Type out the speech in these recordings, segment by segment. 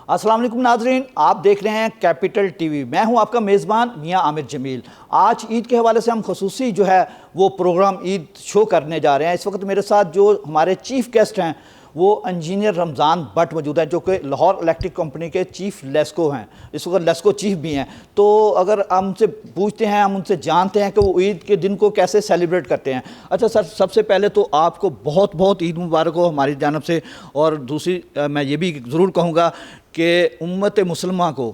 अस्सलाम वालेकुम नाजरीन, आप देख रहे हैं कैपिटल टीवी। मैं हूं आपका मेज़बान मियां आमिर जमील। आज ईद के हवाले से हम खसूसी जो है वो प्रोग्राम ईद शो करने जा रहे हैं। इस वक्त मेरे साथ जो हमारे चीफ़ गेस्ट हैं वो इंजीनियर रमज़ान भट्ट मौजूद हैं, जो कि लाहौर इलेक्ट्रिक कंपनी के चीफ़ लेस्को हैं, इस वक्त लेस्को चीफ़ भी हैं। तो अगर हम उनसे पूछते हैं, हम उनसे जानते हैं कि वो ईद के दिन को कैसे सेलिब्रेट करते हैं। अच्छा सर, सबसे पहले तो आपको बहुत बहुत ईद मुबारक हो हमारी जानब से। और दूसरी मैं ये भी ज़रूर कहूँगा कि उम्मत मुसलमान को,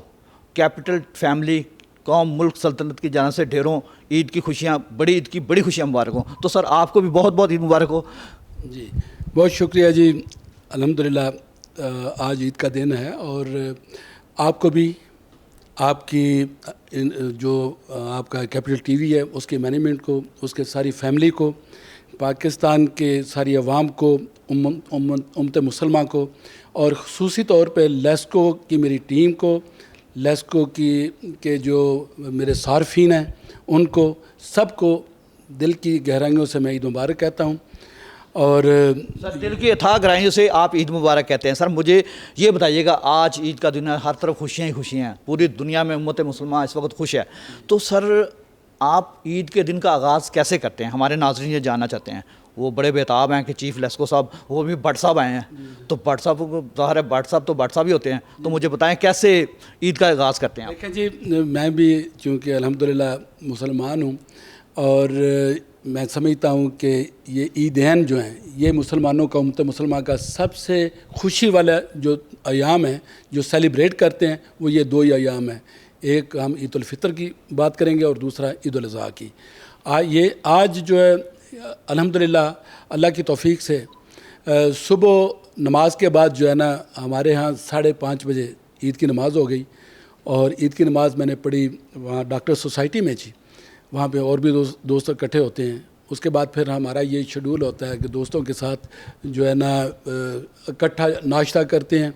कैपिटल फैमिली, कौम, मुल्क, सल्तनत की जानब से ढेरों ईद की खुशियाँ, बड़ी ईद की बड़ी खुशियाँ मुबारक हो। तो सर आपको भी बहुत बहुत ईद मुबारक हो। जी बहुत शुक्रिया जी। अल्हम्दुलिल्लाह आज ईद का दिन है और आपको भी, आपकी जो आपका कैपिटल टीवी है उसके मैनेजमेंट को, उसके सारी फैमिली को, पाकिस्तान के सारी अवाम को, उम्मत मुसलमान को और ख़ुसूसी तौर पे लेस्को की मेरी टीम को, लेस्को के जो मेरे सार्फिन हैं उनको सबको दिल की गहराइयों से मैं ईद मुबारक कहता हूँ। और सर दिल की अथाह गहराइयों से आप ईद मुबारक कहते हैं। सर मुझे ये बताइएगा, आज ईद का दिन है, हर तरफ खुशियाँ ही खुशियाँ हैं, पूरी दुनिया में उम्मत मुसलमान इस वक्त खुश है। तो सर आप ईद के दिन का आगाज़ कैसे करते हैं? हमारे नाज़रीन ये जानना चाहते हैं। वो बड़े बेताब हैं कि चीफ़ लेस्को साहब, वो भी भट्ट साहब आए हैं, तो भट्ट साहब को ज़ाहिर है भट्ट साहब तो भट्ट साहब ही होते हैं। तो मुझे बताएं कैसे ईद का आगाज़ करते हैं आप? देखें जी, मैं भी चूँकि अल्हम्दुलिल्लाह मुसलमान हूँ और मैं समझता हूँ कि ये ईदैन जो हैं ये मुसलमानों का, उम्मत मुसलमान का सबसे खुशी वाला जो अयाम है, जो सेलिब्रेट करते हैं, वो ये दो ही अयाम हैं। एक हम ईद उल फितर की बात करेंगे और दूसरा ईद उल अज़हा की। ये आज जो है अल्हम्दुलिल्लाह अल्लाह की तौफीक से सुबह नमाज के बाद जो है ना, हमारे यहाँ 5:30 बजे ईद की नमाज़ हो गई और ईद की नमाज़ मैंने पढ़ी वहाँ डॉक्टर सोसाइटी में जी। वहाँ पे और भी दोस्त इकट्ठे होते हैं। उसके बाद फिर हमारा ये शेड्यूल होता है कि दोस्तों के साथ जो है ना इकट्ठा नाश्ता करते हैं।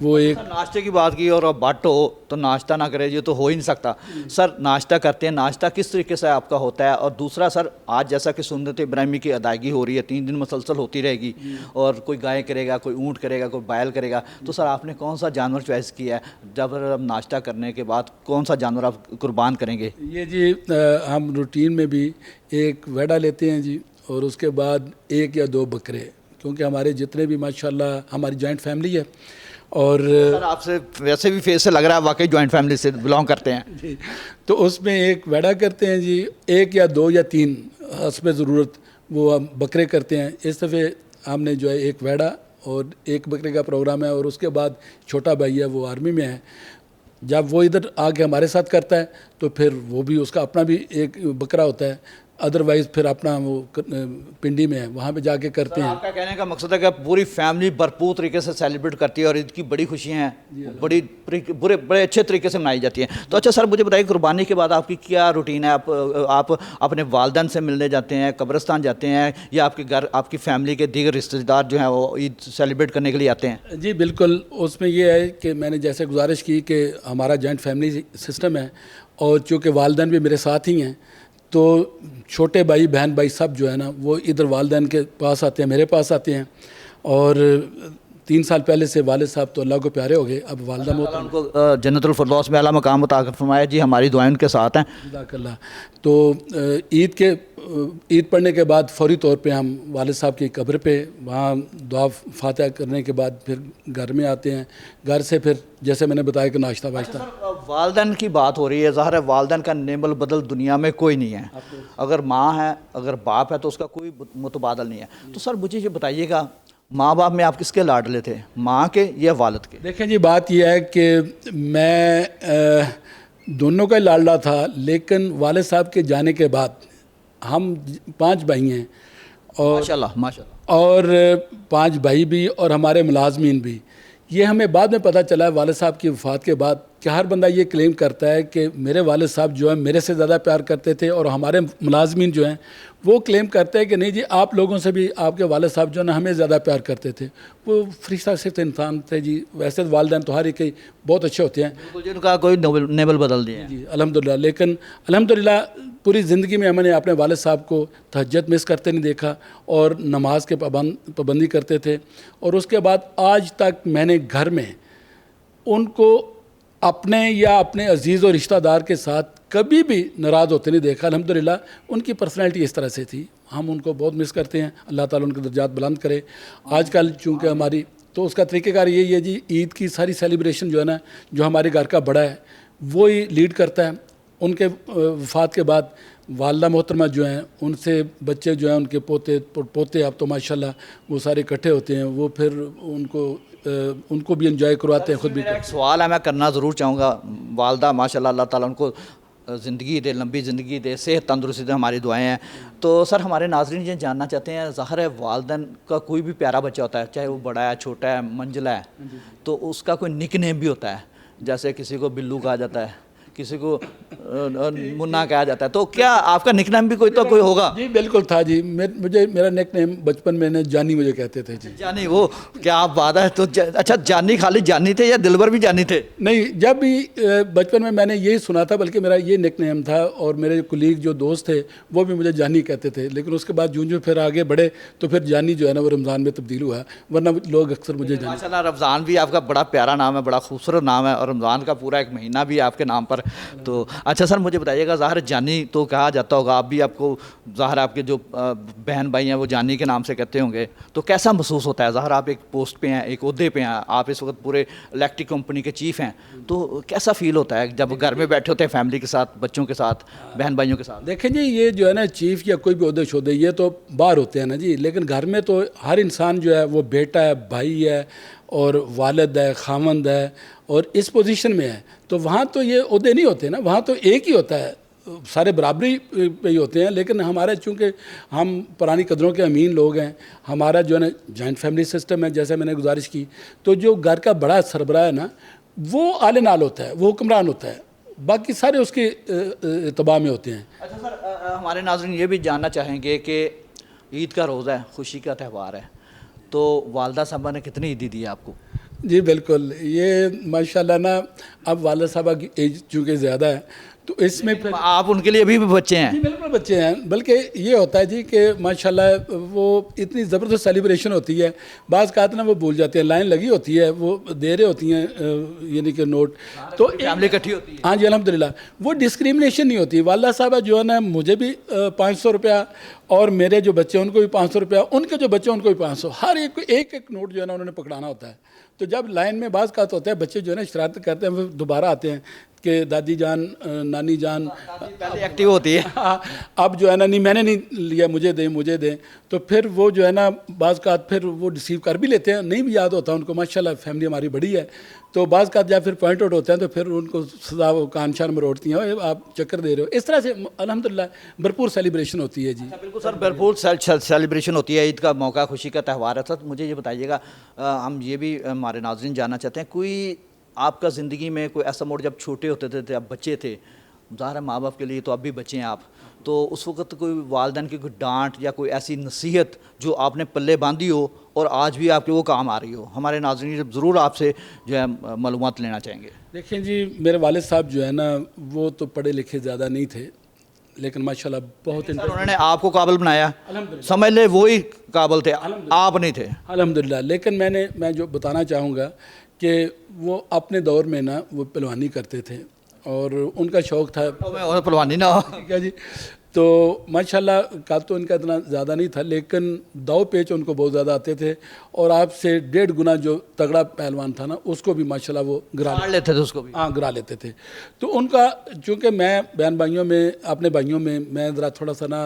वो एक नाश्ते की बात की और अब भट्ट हो तो नाश्ता ना करे, ये तो हो ही नहीं सकता। सर नाश्ता करते हैं, नाश्ता किस तरीके से आपका होता है? और दूसरा सर, आज जैसा कि सुन्नत इब्राहिमी की अदायगी हो रही है, 3 दिन मुसलसल होती रहेगी, और कोई गाय करेगा, कोई ऊँट करेगा, कोई बैल करेगा। तो सर आपने कौन सा जानवर चॉइस किया है? जब नाश्ता करने के बाद कौन सा जानवर आप कुर्बान करेंगे? ये जी हम रूटीन में भी एक वेड़ा लेते हैं जी, और उसके बाद 1 या 2 बकरे, क्योंकि हमारे जितने भी माशाल्लाह हमारी जॉइंट फैमिली है। और सर आपसे वैसे भी फेस से लग रहा है वाकई जॉइंट फैमिली से बिलोंग करते हैं जी। तो उसमें एक वेड़ा करते हैं जी, 1 या 2 या 3 हस्ब ज़रूरत वो हम बकरे करते हैं। इस दफ़े हमने जो है 1 वेड़ा और 1 बकरे का प्रोग्राम है। और उसके बाद छोटा भाई है, वो आर्मी में है, जब वो इधर आके हमारे साथ करता है तो फिर वो भी, उसका अपना भी 1 बकरा होता है। अदरवाइज़ फिर अपना वो पिंडी में है, वहाँ पे जाके करते हैं। आपका कहने का मकसद है कि पूरी फैमिली भरपूर तरीके से सेलिब्रेट करती है और इसकी बड़ी खुशियाँ हैं, बड़े अच्छे तरीके से मनाई जाती हैं। तो अच्छा सर मुझे बताइए, कुर्बानी के बाद आपकी क्या रूटीन है? आप अपने वालदैन से मिलने जाते हैं, कब्रिस्तान जाते हैं, या आपके घर, आपकी फैमिली के दीगर रिश्तेदार जो हैं वो ईद सेलिब्रेट करने के लिए आते हैं? जी बिल्कुल। उसमें ये है कि मैंने जैसे गुजारिश की कि हमारा जॉइंट फैमिली सिस्टम है, और चूँकि वालदैन भी मेरे साथ ही हैं, तो छोटे भाई, बहन भाई सब जो है ना वो इधर वालदैन के पास आते हैं, मेरे पास आते हैं। और 3 साल पहले से वालिद साहब तो अल्लाह को प्यारे हो गए, अब वालदा उनको जन्नतुल फिरदौस में आला मकाम अता फरमाया जी। हमारी दुआएं उनके साथ हैं। जज़ाकल्लाह। तो ईद पढ़ने के बाद फ़ौरी तौर पे हम वालिद साहब की कब्र पे वहाँ दुआ फातिहा करने के बाद फिर घर में आते हैं। घर से फिर जैसे मैंने बताया कि नाश्ता वाश्ता। वालदैन की बात हो रही है, ज़ाहिर है वालदैन का नेमल बदल दुनिया में कोई नहीं है। अगर माँ है, अगर बाप है, तो उसका कोई मुतबादल नहीं है। तो सर मुझे ये बताइएगा, माँ बाप में आप किसके लाडले थे, माँ के या वालिद के? देखें जी, बात यह है कि मैं दोनों का लाडला था, लेकिन वालिद साहब के जाने के बाद हम 5 भाई हैं, और माशाल्लाह और 5 भाई भी और हमारे मुलाजमीन भी। ये हमें बाद में पता चला वालिद साहब की वफ़ात के बाद कि हर बंदा ये क्लेम करता है कि मेरे वालिद साहब जो है मेरे से ज़्यादा प्यार करते थे, और हमारे मुलाजमीन जो हैं वो क्लेम करते हैं कि नहीं जी, आप लोगों से भी आपके वालिद साहब जो है ना हमें ज़्यादा प्यार करते थे। वो फरिश्ता सिर्फ इंसान थे जी। वैसे वालिदैन तो हर एक ही बहुत अच्छे होते हैं, जिनका कोई नेबल बदल दिया जी अल्हम्दुलिल्लाह। लेकिन अल्हम्दुलिल्लाह पूरी ज़िंदगी में मैंने अपने वालिद साहब को तहज्जुद मिस करते नहीं देखा, और नमाज के पाबंदी करते थे। और उसके बाद आज तक मैंने घर में उनको अपने या अपने अजीज़ और रिश्तेदार के साथ कभी भी नाराज़ होते नहीं देखा। अल्हम्दुलिल्लाह उनकी पर्सनैलिटी इस तरह से थी, हम उनको बहुत मिस करते हैं। अल्लाह ताला उनके दर्जात बुलंद करे। आजकल चूँकि हमारी तो उसका तरीक़ेकार यही है जी, ईद की सारी सेलिब्रेशन जो है ना, जो हमारे घर का बड़ा है वो ही लीड करता है। उनके वफ़ात के बाद वालदा मोहतरमा जो हैं, उनसे बच्चे जो हैं, उनके पोते पोते अब तो माशाल्लाह वो सारे इकट्ठे होते हैं, वो फिर उनको भी एंजॉय करवाते हैं, ख़ुद भी। मेरा एक सवाल है, मैं करना ज़रूर चाहूँगा। वालदा माशाल्लाह, अल्लाह ताला उनको ज़िंदगी दे, लंबी ज़िंदगी दे, सेहत तंदुरुस्ती दे, हमारी दुआएं हैं। तो सर, हमारे नाज़रीन ये जानना चाहते हैं, ज़ाहिर है वालदैन का कोई भी प्यारा बच्चा होता है, चाहे वो बड़ा है, छोटा है, मंझला है, तो उसका कोई निक नेम भी होता है। जैसे किसी को बिल्लू कहा जाता है, किसी को मुन्ना कहा जाता है, तो क्या आपका निक नेम भी कोई होगा? जी बिल्कुल था जी। मेरा निक नेम बचपन में जानी मुझे कहते थे जी। जानी, वो क्या आप बात है। तो अच्छा, जानी खाली जानी थे या दिलबर भी जानी थे? नहीं, जब भी बचपन में मैंने यही सुना था, बल्कि मेरा ये निक नेम था, और मेरे कुलीग जो दोस्त थे वो भी मुझे जानी कहते थे। लेकिन उसके बाद जूं फिर आगे बढ़े तो फिर जानी जो है ना वो रमज़ान में तब्दील हुआ, वरना लोग अक्सर मुझे जानी। माशाल्लाह, रमज़ान भी आपका बड़ा प्यारा नाम है, बड़ा खूबसूरत नाम है, और रमज़ान का पूरा एक महीना भी आपके नाम पर। तो अच्छा सर, मुझे बताइएगा, ज़ाहिर जानी तो कहा जाता होगा, आप भी, आपको ज़ाहिर आपके जो बहन भाई हैं वो जानी के नाम से कहते होंगे, तो कैसा महसूस होता है? ज़ाहिर आप एक पोस्ट पे हैं, एक ओहदे पे हैं, आप इस वक्त पूरे इलेक्ट्रिक कंपनी के चीफ़ हैं, तो कैसा फ़ील होता है जब घर में बैठे होते हैं फैमिली के साथ, बच्चों के साथ, बहन भाइयों के साथ? देखें जी, ये जो है ना चीफ़ या कोई भी ओहदे शोदे, ये तो बाहर होते हैं ना जी, लेकिन घर में तो हर इंसान जो है वो बेटा है, भाई है, और वालिद है, खामंद है, और इस पोजीशन में है। तो वहाँ तो ये ओहदे नहीं होते ना, वहाँ तो एक ही होता है, सारे बराबरी पे ही होते हैं। लेकिन हमारे चूँकि हम पुरानी कदरों के अमीन लोग हैं, हमारा जो है ना जॉइंट फैमिली सिस्टम है, जैसे मैंने गुजारिश की, तो जो घर का बड़ा सरबराह है ना, वो आले नाल होता है, वो हुक्मरान होता है, बाकी सारे उसके इत्तबा में होते हैं। अच्छा सर, हमारे नाज़रीन ये भी जानना चाहेंगे कि ईद का रोज़ा है, खुशी का त्यौहार है, तो वालदा साहबा ने कितनी ईदी दी है आपको? जी बिल्कुल, ये माशाल्लाह ना, अब वालद साहबा की एज चूँकि ज़्यादा है, तो इसमें फिर आप उनके लिए अभी भी बच्चे हैं? जी बिल्कुल बच्चे हैं। बल्कि ये होता है जी कि माशाल्लाह वो इतनी ज़बरदस्त सेलिब्रेशन होती है, बाज़ का ना वो भूल जाते हैं, लाइन लगी होती है, वो दे रहे होती हैं यानी कि नोट, तो फैमिली इकट्ठी होती है। हाँ जी अल्हम्दुलिल्लाह, वो डिस्क्रिमिनेशन नहीं होती। वाला साहबा जो है ना, मुझे भी 500 रुपया, और मेरे जो बच्चे उनको भी 500 रुपया, उनके जो बच्चे उनको भी 500, हर एक एक नोट जो है ना उन्होंने पकड़ाना होता है। तो जब लाइन में बाज़ का होता है, बच्चे जो है ना शरारत करते हैं, फिर दोबारा आते हैं कि दादी जान, नानी जान पहले एक्टिव होती है। हाँ, अब जो है ना, नहीं मैंने नहीं लिया, मुझे दें, तो फिर वो जो है ना बाज़ का फिर वो रिसीव कर भी लेते हैं, नहीं भी याद होता उनको। माशाल्लाह फैमिली हमारी बड़ी है, तो बाज़ का जब फिर पॉइंट आउट होते हैं तो फिर उनको सदा वो कान शान में रोटती हैं, आप चक्कर दे रहे हो। इस तरह से अल्हम्दुलिल्लाह भरपूर सेलिब्रेशन होती है जी। बिल्कुल सर, भरपूर सेलिब्रेशन होती है, ईद का मौका, खुशी का त्यौहार है। सर मुझे ये बताइएगा, हम ये भी हमारे नाज़रीन जानना चाहते हैं, कोई आपका ज़िंदगी में कोई ऐसा मोड़ जब छोटे होते थे, आप बच्चे थे, ज़ाहिर है माँ बाप के लिए तो अब भी बच्चे हैं आप, तो उस वक्त कोई वालिदैन की कोई डांट या कोई ऐसी नसीहत जो आपने पल्ले बांधी हो और आज भी आपके वो काम आ रही हो? हमारे नाज़रीन ज़रूर आपसे जो है मालूमात लेना चाहेंगे। देखें जी, मेरे वालिद साहब जो है ना, वो तो पढ़े लिखे ज़्यादा नहीं थे, लेकिन माशाल्लाह बहुत उन्होंने आपको काबिल बनाया, समझ ले वो ही काबिल थे, आप नहीं थे। अल्हम्दुलिल्लाह। लेकिन मैं जो बताना चाहूँगा कि वो अपने दौर में ना वो पहलवानी करते थे, और उनका शौक़ था पहलवानी ना। ठीक है जी। तो माशाल्लाह का तो इनका इतना ज़्यादा नहीं था, लेकिन दाव पेच उनको बहुत ज़्यादा आते थे, और आपसे 1.5 गुना जो तगड़ा पहलवान था ना, उसको भी माशाल्लाह वो गिरा लेते थे, उसको भी हाँ गिरा लेते थे। तो उनका, चूँकि मैं बहन भाइयों में, अपने भाइयों में मैं ज़रा थोड़ा सा ना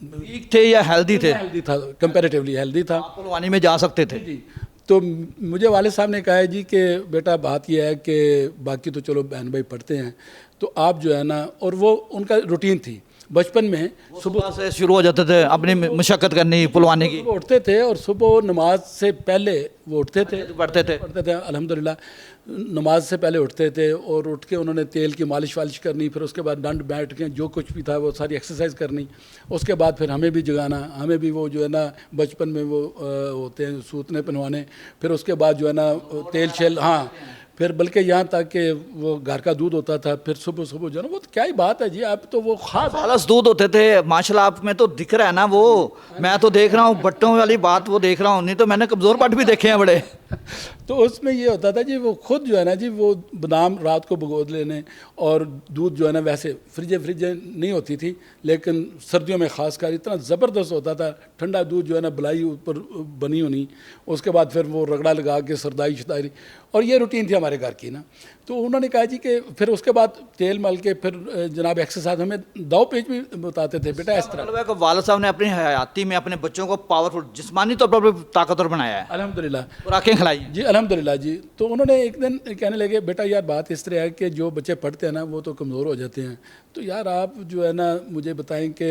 वीक थे या हेल्दी थे? हेल्दी था, कंपेरेटिवली हेल्दी था, पहलवानी में जा सकते थे जी। तो मुझे वाले साहब ने कहा है जी कि बेटा बात यह है कि बाकी तो चलो बहन भाई पढ़ते हैं, तो आप जो है ना, और वो उनका रूटीन थी बचपन में, सुबह से शुरू हो जाते थे अपनी मशक्क़त करनी पहलवानी की, सुबह उठते थे, और सुबह नमाज से पहले वो उठते थे, पढ़ते थे अल्हम्दुलिल्लाह नमाज से पहले उठते थे, और उठ के उन्होंने तेल की मालिश वालिश करनी, फिर उसके बाद दंड बैठ के जो कुछ भी था वो सारी एक्सरसाइज करनी, उसके बाद फिर हमें भी जगाना, हमें भी वो जो है ना बचपन में वो होते हैं सूतने पहनवाने, फिर उसके बाद जो है ना तेल शेल, हाँ, फिर बल्कि यहाँ तक कि वो घर का दूध होता था, फिर सुबह सुबह जो है ना, वो तो क्या ही बात है जी, आप तो वो खास खालस दूध होते थे माशाल्लाह। आप में तो दिख रहा है ना वो, मैं तो देख रहा हूँ बट्टों वाली बात वो देख रहा हूँ, नहीं तो मैंने कमज़ोर पट भी देखे हैं बड़े। तो उसमें ये होता था जी, वो खुद जो है ना जी, वो बादाम रात को भिगो लेने, और दूध जो है ना वैसे फ्रिज नहीं होती थी, लेकिन सर्दियों में ख़ासकर इतना ज़बरदस्त होता था, ठंडा दूध जो है ना बलाई ऊपर बनी होनी, उसके बाद फिर वो रगड़ा लगा के सरदाई शदाई, और ये रूटीन थी हमारे घर की ना। तो उन्होंने कहा जी कि फिर उसके बाद तेल मल के फिर जनाब एक्सरसाइज हमें दाव पेच भी बताते थे, बेटा इस तरह। मतलब है कि वालिद साहब ने अपनी हयाती में अपने बच्चों को पावरफुल जिस्मानी तौर पर भी ताकतवर बनाया है, अल्हम्दुलिल्लाह खुराकें खिलाई हैं। जी, अल्हम्दुलिल्लाह जी। तो उन्होंने एक दिन कहने लगे, बेटा यार बात इस तरह है कि जो बच्चे पढ़ते हैं ना वो तो कमज़ोर हो जाते हैं, तो यार आप जो है ना मुझे बताएं कि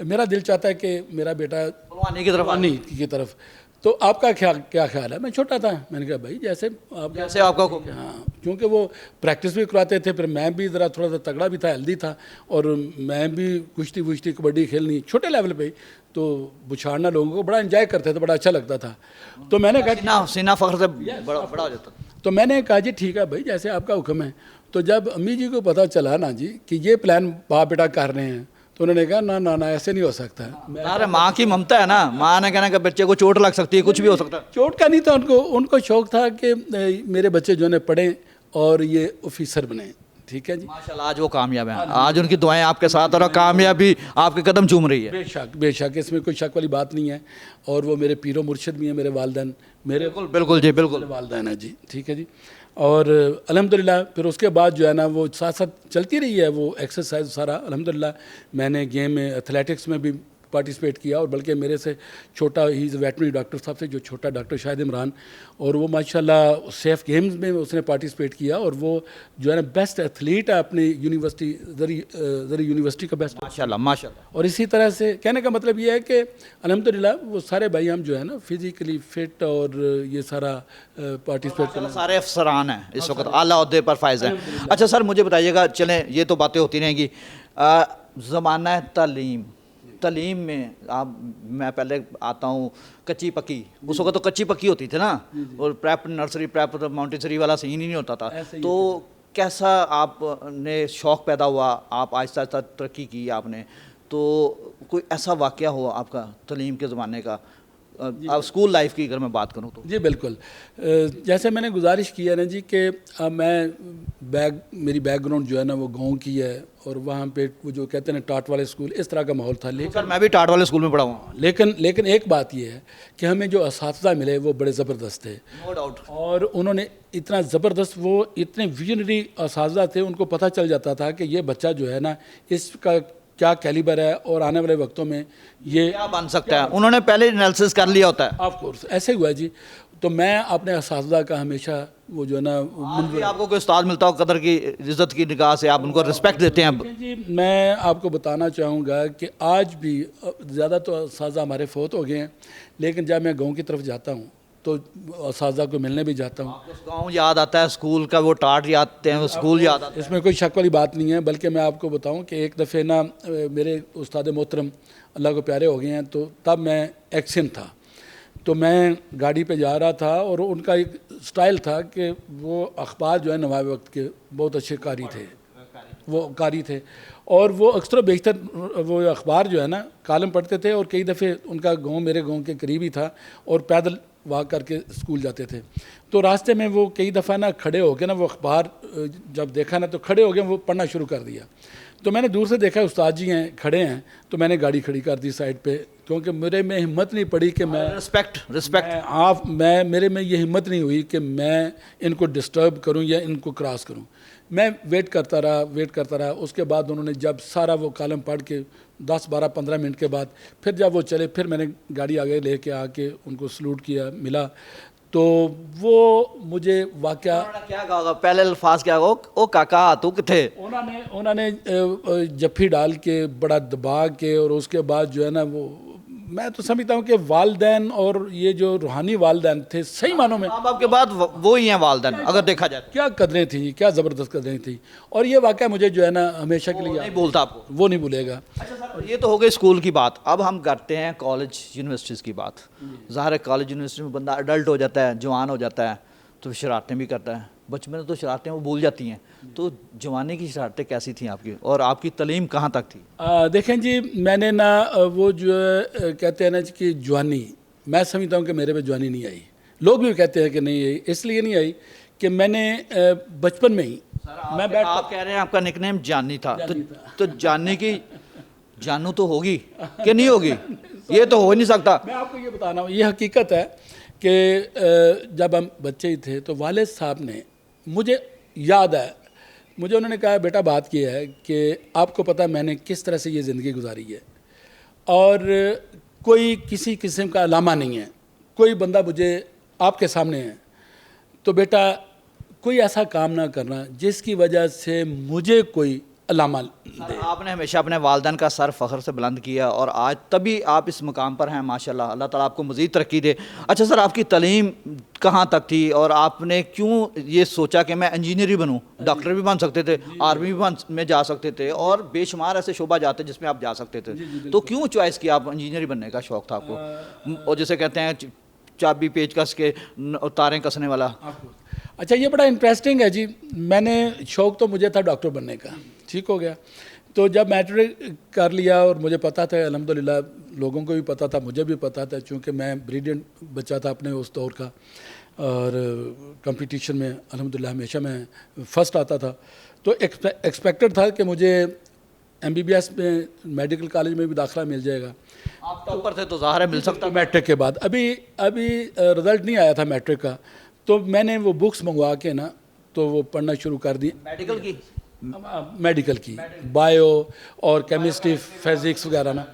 मेरा दिल चाहता है कि मेरा बेटा पहलवानी की तरफ पानी की तरफ, तो आपका क्या ख्याल है? मैं छोटा था, मैंने कहा भाई जैसे आप, जैसे आपका हुक्म। हाँ, क्योंकि वो प्रैक्टिस भी करवाते थे, फिर मैं भी ज़रा थोड़ा सा तगड़ा भी था, हेल्दी था, और मैं भी कुश्ती वुश्ती कबड्डी खेलनी छोटे लेवल पे, तो बुछाड़ना लोगों को बड़ा एंजॉय करते थे, बड़ा अच्छा लगता था। तो मैंने कहा सीना सीना फख्र से बड़ा बड़ा हो जाता था। तो मैंने कहा जी ठीक है भाई, जैसे आपका हुक्म है। तो जब अम्मी जी को पता चला ना जी कि ये प्लान बाप बेटा कर रहे हैं, तो उन्होंने कहा ना ना ना, ऐसे नहीं हो सकता। अरे माँ की ममता है ना, माँ ने कहना कि बच्चे को चोट लग सकती है, कुछ भी हो सकता है। चोट का नहीं था उनको शौक था कि मेरे बच्चे जो है पढ़ें और ये ऑफिसर बने। ठीक है जी, माशाल्लाह आज वो कामयाब हैं, आज उनकी दुआएं आपके साथ और कामयाबी आपके कदम चूम रही है। बेशक इसमें कोई शक वाली बात नहीं है। और वो मेरे पीरो मुर्शिद भी हैं, मेरे वालिदैन, मेरे बिल्कुल बिल्कुल जी, बिल्कुल वालिदैन है जी। ठीक है जी। और अल्हम्दुलिल्लाह फिर उसके बाद जो है ना वो साथ साथ चलती रही है वो एक्सरसाइज सारा। अल्हम्दुलिल्लाह मैंने गेम में एथलेटिक्स में भी पार्टिसिपेट किया, और बल्कि मेरे से छोटा ही वेटनरी डॉक्टर साहब से जो छोटा डॉक्टर शाहिद इमरान, और वो माशाल्लाह सेफ गेम्स में उसने पार्टिसिपेट किया, और वो जो है ना बेस्ट एथलीट है अपनी यूनिवर्सिटी, ज़री यूनिवर्सिटी का बेस्ट। माशाल्लाह माशाल्लाह। और इसी तरह से कहने का मतलब ये है कि अल्हम्दुलिल्लाह वो सारे भाई हम जो है ना फिज़िकली फिट और ये सारा पार्टिसिपेट करना। सारे अफसरान हैं इस वक्त, आला ओहदे पर फायज हैं। अच्छा सर मुझे बताइएगा, चलें ये तो बातें होती रहेंगी, ज़माना तालीम, तालीम में आप, मैं पहले आता हूँ कच्ची पक्की, उस वक्त तो कच्ची पक्की होती थी ना, और प्रेप नर्सरी प्रेप माउंटेसरी वाला सीन ही नहीं होता था। तो कैसा आपने शौक़ पैदा हुआ, आप आहिस्ता आहिस्ता तरक्की की आपने, तो कोई ऐसा वाक़या हुआ आपका तालीम के ज़माने का, स्कूल लाइफ की अगर मैं बात करूँ तो? जी बिल्कुल, जैसे मैंने गुजारिश की है ना जी कि मेरी बैकग्राउंड जो है ना वो गांव की है, और वहाँ पे वो जो कहते हैं ना टाट वाले स्कूल, इस तरह का माहौल था। लेकिन सर मैं भी टाट वाले स्कूल में पढ़ा हुआ, लेकिन एक बात ये है कि हमें जो असातिज़ा मिले वो बड़े ज़बरदस्त थे, नो डाउट। और उन्होंने इतना ज़बरदस्त, वो इतने विजनरी असातिज़ा थे, उनको पता चल जाता था कि ये बच्चा जो है ना इसका क्या कैलिबर है, और आने वाले वक्तों में ये क्या बन सकता है, उन्होंने पहले एनालिसिस कर लिया होता है। ऑफ कोर्स ऐसे हुआ जी। तो मैं अपने असातिज़ा का हमेशा वो जो है ना आज भी आपको कोई उस्ताद मिलता हो कदर की इज्जत की निगाह से आप उनको रिस्पेक्ट देते हैं? जी, मैं आपको बताना चाहूँगा कि आज भी ज़्यादा तो असातिज़ा हमारे फ़ौत हो गए हैं, लेकिन जब मैं गांव की तरफ जाता हूँ तो असातिज़ा को मिलने भी जाता हूँ। गाँव याद आता है, स्कूल का वो टाट याद आते हैं, वो स्कूल याद आता है। इसमें कोई शक वाली बात नहीं है, बल्कि मैं आपको बताऊं कि एक दफ़े ना मेरे उस्ताद मोहतरम अल्लाह को प्यारे हो गए हैं, तो तब मैं एक्शन था, तो मैं गाड़ी पे जा रहा था, और उनका एक स्टाइल था कि वो अखबार जो है नवाब वक्त के बहुत अच्छे कारी थे, और वो अक्सर बेशतर वो अखबार जो है ना कालम पढ़ते थे, और कई दफ़े उनका गांव मेरे गांव के करीब ही था, और पैदल वॉक करके स्कूल जाते थे। तो रास्ते में वो कई दफ़ा ना खड़े हो गए ना, वो अखबार जब देखा ना तो खड़े हो गए, वो पढ़ना शुरू कर दिया। तो मैंने दूर से देखा उस्ताद जी हैं खड़े हैं, तो मैंने गाड़ी खड़ी कर दी साइड पे, क्योंकि मेरे में हिम्मत नहीं पड़ी कि मैं रिस्पेक्ट मेरे में ये हिम्मत नहीं हुई कि मैं इनको डिस्टर्ब करूं या इनको क्रॉस करूं। मैं वेट करता रहा। उसके बाद उन्होंने जब सारा वो कॉलम पढ़ के 10, 12, 15 मिनट के बाद फिर जब वो चले, फिर मैंने गाड़ी आगे लेके आके उनको सलूट किया, मिला, तो वो मुझे वाकया क्या कहा, पहले अल्फाज क्या कहो, ओ काका तू किथे, उन्होंने जफ्फी डाल के बड़ा दबा के, और उसके बाद जो है ना वो मैं तो समझता हूँ कि वालदैन और ये जो रूहानी वालदैन थे सही मानों में, माँ बाप के बाद वो ही हैं वालदैन अगर देखा जाए। क्या कदरें थी, क्या ज़बरदस्त कदरें थी, और ये वाकया मुझे जो है ना हमेशा के लिए नहीं भूलता आपको, वो नहीं भूलेगा। अच्छा सर ये तो हो गई स्कूल की बात, अब हम करते हैं कॉलेज यूनिवर्सिटीज़ की बात। ज़ाहिर है कॉलेज यूनिवर्सिटी में बंदा अडल्ट हो जाता है, जवान हो जाता है, तो शरारतें भी करता है। बचपन में तो शरारतें वो भूल जाती हैं, तो जवानी की शरारतें कैसी थी आपकी, और आपकी तालीम कहाँ तक थी? देखें जी, मैंने ना वो जो कहते हैं ना कि जवानी, मैं समझता हूँ कि मेरे पे जवानी नहीं आई, लोग भी कहते हैं कि नहीं आई, इसलिए नहीं आई कि मैंने बचपन में ही मैं बैठ आप कह रहे हैं आपका निकनेम जानी था, तो जानने की जानू तो होगी कि नहीं होगी? ये तो हो ही नहीं सकता। मैं आपको ये बता रहा हूँ, ये हकीकत है कि जब हम बच्चे ही थे तो वालिद साहब ने, मुझे याद है, मुझे उन्होंने कहा बेटा बात की है कि आपको पता है मैंने किस तरह से ये ज़िंदगी गुजारी है और कोई किसी किस्म का अलामा नहीं है, कोई बंदा मुझे आपके सामने है, तो बेटा कोई ऐसा काम ना करना जिसकी वजह से मुझे कोई अलामा दे। आपने हमेशा अपने वालदैन का सर फ़ख्र से बुलंद किया और आज तभी आप इस मुकाम पर हैं, माशाल्लाह। अल्लाह ताला आपको मज़ीद तरक्की दे। अच्छा सर, आपकी तालीम कहाँ तक थी और आपने क्यों ये सोचा कि मैं इंजीनियर ही बनूँ? डॉक्टर भी बन सकते थे, आर्मी भी में जा सकते थे और बेशुमार ऐसे शोबा जाते जिसमें आप जा सकते थे, तो क्यों चॉइस किया? आप इंजीनियर ही बनने का शौक़ था आपको, और जैसे कहते हैं चाबी पेचकस के तारें कसने वाला। अच्छा, ये बड़ा इंटरेस्टिंग है जी। मैंने शौक़ तो मुझे था डॉक्टर बनने का, ठीक हो गया। तो जब मैट्रिक कर लिया और मुझे पता था अल्हम्दुलिल्लाह, लोगों को भी पता था, मुझे भी पता था, चूँकि मैं ब्रिलियंट बच्चा था अपने उस दौर का और कंपटीशन में अल्हम्दुलिल्लाह हमेशा मैं फ़र्स्ट आता था, तो एक्सपेक्टेड था कि मुझे MBBS में मेडिकल कॉलेज में भी दाखिला मिल जाएगा। आप टॉपर थे तो ज़ाहिर है मिल सकता। मैट्रिक के बाद अभी रिज़ल्ट नहीं आया था मैट्रिक का, तो मैंने वो बुक्स मंगवा के ना तो वो पढ़ना शुरू कर दी। मेडिकल की बायो और केमिस्ट्री, फिज़िक्स वगैरह ना।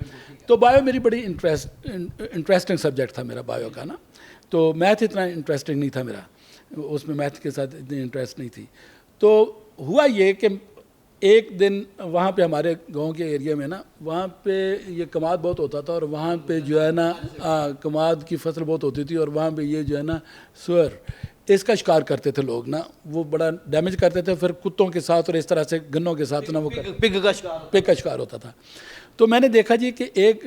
तो बायो मेरी बड़ी इंटरेस्टिंग सब्जेक्ट था मेरा बायो का ना, तो मैथ इतना इंटरेस्टिंग नहीं था मेरा, उसमें मैथ के साथ इतनी इंटरेस्ट नहीं थी। तो हुआ ये कि एक दिन वहाँ पे हमारे गांव के एरिया में ना, वहाँ पे ये कमाद बहुत होता था और वहाँ पे जो है ना कमाद की फसल बहुत होती थी और वहाँ पे ये जो है ना सुअर, इसका शिकार करते थे लोग ना, वो बड़ा डैमेज करते थे, फिर कुत्तों के साथ और इस तरह से गन्नों के साथ ना वो पिग का शिकार होता था। तो मैंने देखा जी कि एक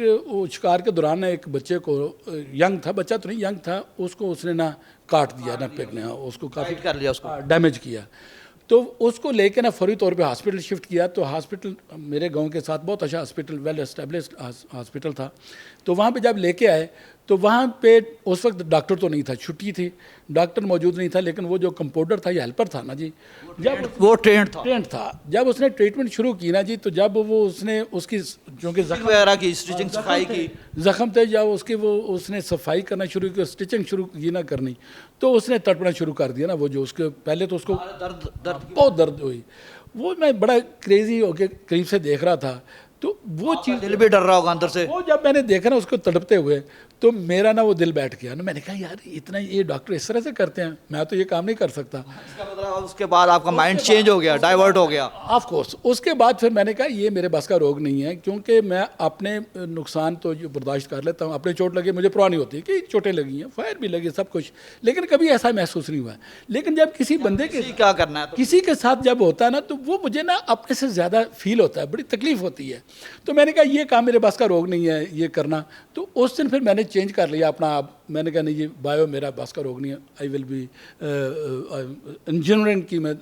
शिकार के दौरान ना एक बच्चे को, यंग था, बच्चा तो नहीं यंग था, उसको उसने ना काट दिया ना पिग ने, उसको काफ़ी कर लिया, उसको डैमेज किया। तो उसको लेके ना फौरी तौर पे हॉस्पिटल शिफ्ट किया। तो हॉस्पिटल मेरे गांव के साथ बहुत अच्छा हॉस्पिटल, वेल एस्टेब्लिश्ड हॉस्पिटल था। तो वहाँ पे जब लेके आए तो वहाँ पे उस वक्त डॉक्टर तो नहीं था, छुट्टी थी, डॉक्टर मौजूद नहीं था, लेकिन वो जो कंपाउंडर था या हेल्पर था ना जी, जब वो ट्रेंड था, जब उसने ट्रीटमेंट शुरू की ना जी, तो जब वो उसने उसकी क्योंकि जख्म वगैरह की स्टिचिंग सफाई की, जख्म थे, जब उसकी वो उसने सफाई करना शुरू की, स्टिचिंग शुरू की ना करनी, तो उसने तड़पना शुरू कर दिया ना। वो जो उसके पहले तो उसको बहुत दर्द हुई, वो मैं बड़ा क्रेजी होके करीब से देख रहा था। तो वो चीज़, दिल भी डर रहा होगा अंदर से। वो जब मैंने देखा ना उसको तड़पते हुए, तो मेरा ना वो दिल बैठ गया ना। मैंने कहा यार इतना ये डॉक्टर इस तरह से करते हैं, मैं तो ये काम नहीं कर सकता। इसका मतलब उसके बाद आपका माइंड चेंज हो गया, डाइवर्ट हो गया। ऑफ कोर्स उसके बाद फिर मैंने कहा ये मेरे बस का रोग नहीं है, क्योंकि मैं अपने नुकसान तो जो बर्दाश्त कर लेता हूँ। अपने चोट लगे मुझे परवाह नहीं होती कि चोटें लगी हैं, फायर भी लगी, सब कुछ, लेकिन कभी ऐसा महसूस नहीं हुआ। लेकिन जब किसी बंदे के क्या करना है, किसी के साथ जब होता है ना, तो वो मुझे ना अपने से ज़्यादा फील होता है, बड़ी तकलीफ होती है। तो मैंने कहा ये काम मेरे बस का रोग नहीं है ये करना। तो उस दिन फिर मैंने चेंज कर लिया अपना आप। मैंने कहा नहीं, ये बायो मेरा बस का रोग नहीं है, आई विल बी इंजीनियरिंग की मैं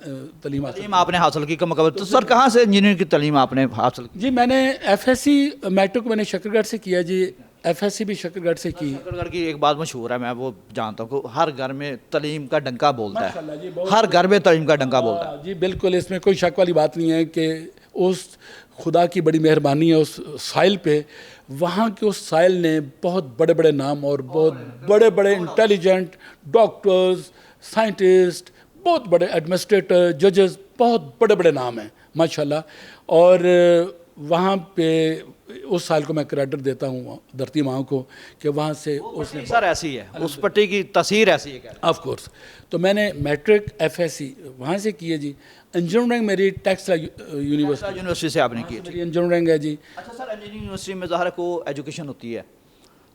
तालीम आपने हासिल की कम। तो सर कहाँ से इंजीनियरिंग की तालीम आपने हासिल की? जी मैंने FSC मैट्रिक मैंने शक्करगढ़ से किया जी, FSC भी शक्करगढ़ से की। शक्करगढ़ की एक बात मशहूर है, मैं वो जानता हूँ, हर घर में तालीम का डंका बोलता है, हर घर में तालीम का डंका बोलता है। जी बिल्कुल, इसमें कोई शक वाली बात नहीं है कि उस खुदा की बड़ी मेहरबानी है उस साइल पे। वहाँ के उस साइल ने बहुत बड़े बड़े नाम और बहुत बड़े बड़े इंटेलिजेंट डॉक्टर्स, साइंटिस्ट, बहुत बड़े एडमिनिस्ट्रेटर, जजेस, बहुत बड़े बड़े नाम हैं माशाल्लाह। और वहाँ पे उस साल को मैं क्रेडिट देता हूँ धरती माँ को कि वहाँ से उसने, सर ऐसी है, उस पट्टी की तस्वीर ऐसी है ऑफ कोर्स। तो मैंने मैट्रिक FSC वहाँ से की है जी। इंजीनियरिंग मेरी टेक्सटाइल यूनिवर्सिटी से आपने की? मेरी इंजीनियरिंग है जी। अच्छा सर, इंजीनियरिंग यूनिवर्सिटी में ज़ाहिर को एजुकेशन होती है,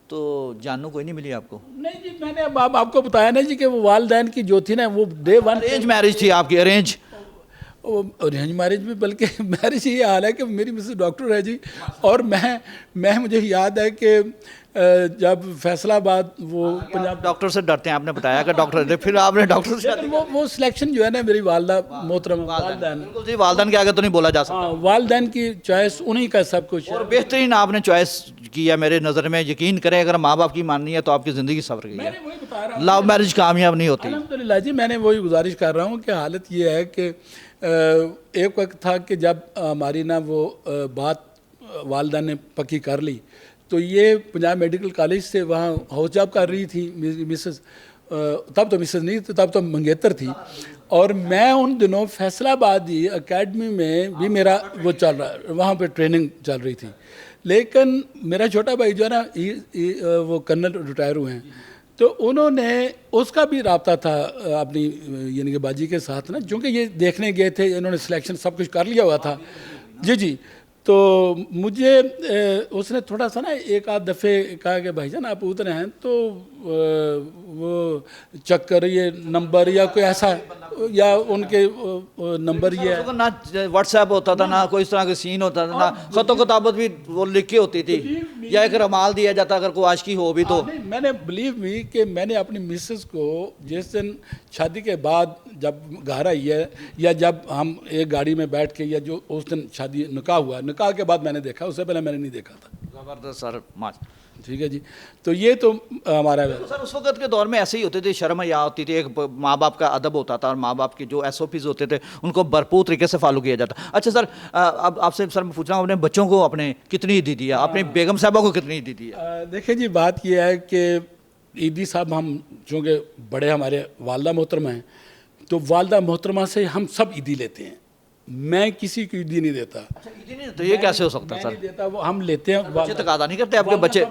तो जानू कोई नहीं मिली आपको? नहीं जी, मैंने अब आपको बताया ना जी कि वो वालदैन की जो थी ना, वो डे वन अरेंज मैरिज थी आपकी? अरेंज मैरिज भी, बल्कि मैरिज ये हाल है कि मेरी मिसेस डॉक्टर है जी। और मैं मुझे याद है कि जब फैसलाबाद वो पंजाब डॉक्टर से डरते हैं, आपने बताया कि डॉक्टर, फिर आपने डॉक्टर से वो सिलेक्शन जो है ना मेरी वालदा मोहतरम वालदैन, बिल्कुल जी, वालदैन के आगे तो नहीं बोला जा सकता। हाँ, वालदैन की चॉइस उन्हीं का सब कुछ और बेहतरीन आपने चॉइस की है मेरे नज़र में। यकीन करें, अगर माँ बाप की माननी है तो आपकी ज़िंदगी सवर गई है। लव मैरिज कामयाब नहीं होती। अल्हम्दुलिल्लाह जी, मैंने वही गुजारिश कर रहा हूँ कि हालत ये है कि एक वक्त था कि जब हमारी ना वो बात वालदा ने पक्की कर ली, तो ये पंजाब मेडिकल कॉलेज से वहाँ हाउस जॉब कर रही थी मिसेस, तब तो मिसेस नहीं थी, तब तो मंगेतर थी, और मैं उन दिनों फैसलाबाद ही एकेडमी में भी मेरा वो चल रहा, वहाँ पे ट्रेनिंग चल रही थी। लेकिन मेरा छोटा भाई जो है ना, वो कर्नल रिटायर हुए हैं, तो उन्होंने उसका भी रब्ता था अपनी यानी कि बाजी के साथ ना, क्योंकि ये देखने गए थे, इन्होंने सिलेक्शन सब कुछ कर लिया हुआ था। जी जी, तो मुझे उसने थोड़ा सा ना एक आध दफ़े कहा कि भाईजान आप उतरे हैं तो वो चक्कर ये नंबर या कोई ऐसा या उनके नंबर ये है। ना व्हाट्सएप होता था, ना कोई इस तरह का सीन होता था, ना खतो किताबत भी वो लिख के होती थी, या एक रमाल दिया जाता अगर कोई आशिकी हो भी तो। नहीं, मैंने बिलीव मी कि मैंने अपनी मिसेस को जिस दिन शादी के बाद जब घर आई है, या जब हम एक गाड़ी में बैठ के, या जो उस दिन शादी निकाह हुआ, निकाह के बाद मैंने देखा, उससे पहले मैंने नहीं देखा था। ज़बरदस्त सर, माश। ठीक है जी, तो ये तो हमारा तो सर उस वक्त के दौर में ऐसे ही होते थे, शर्म या होती थी, एक माँ बाप का अदब होता था, और माँ बाप के जो SOPs होते थे उनको भरपूर तरीके से फॉलो किया जाता। अच्छा सर, अब आपसे सर मैं पूछ रहा हूँ, अपने बच्चों को अपने कितनी ईदी दी है, अपनी बेगम साहबा को कितनी ईदी दी है? देखिए जी, बात यह है कि ईदी साहब, हम चूँकि बड़े हमारे वालदा मोहतरमा हैं, तो वालदा मोहतरमा से हम सब ईदी लेते हैं, मैं किसी को ईदी नहीं देता। अच्छा, ईदी नहीं, तो ये कैसे हो सकता है सर? नहीं देता, वो हम लेते हैं। बच्चे तकादा नहीं करते आपके बच्चे?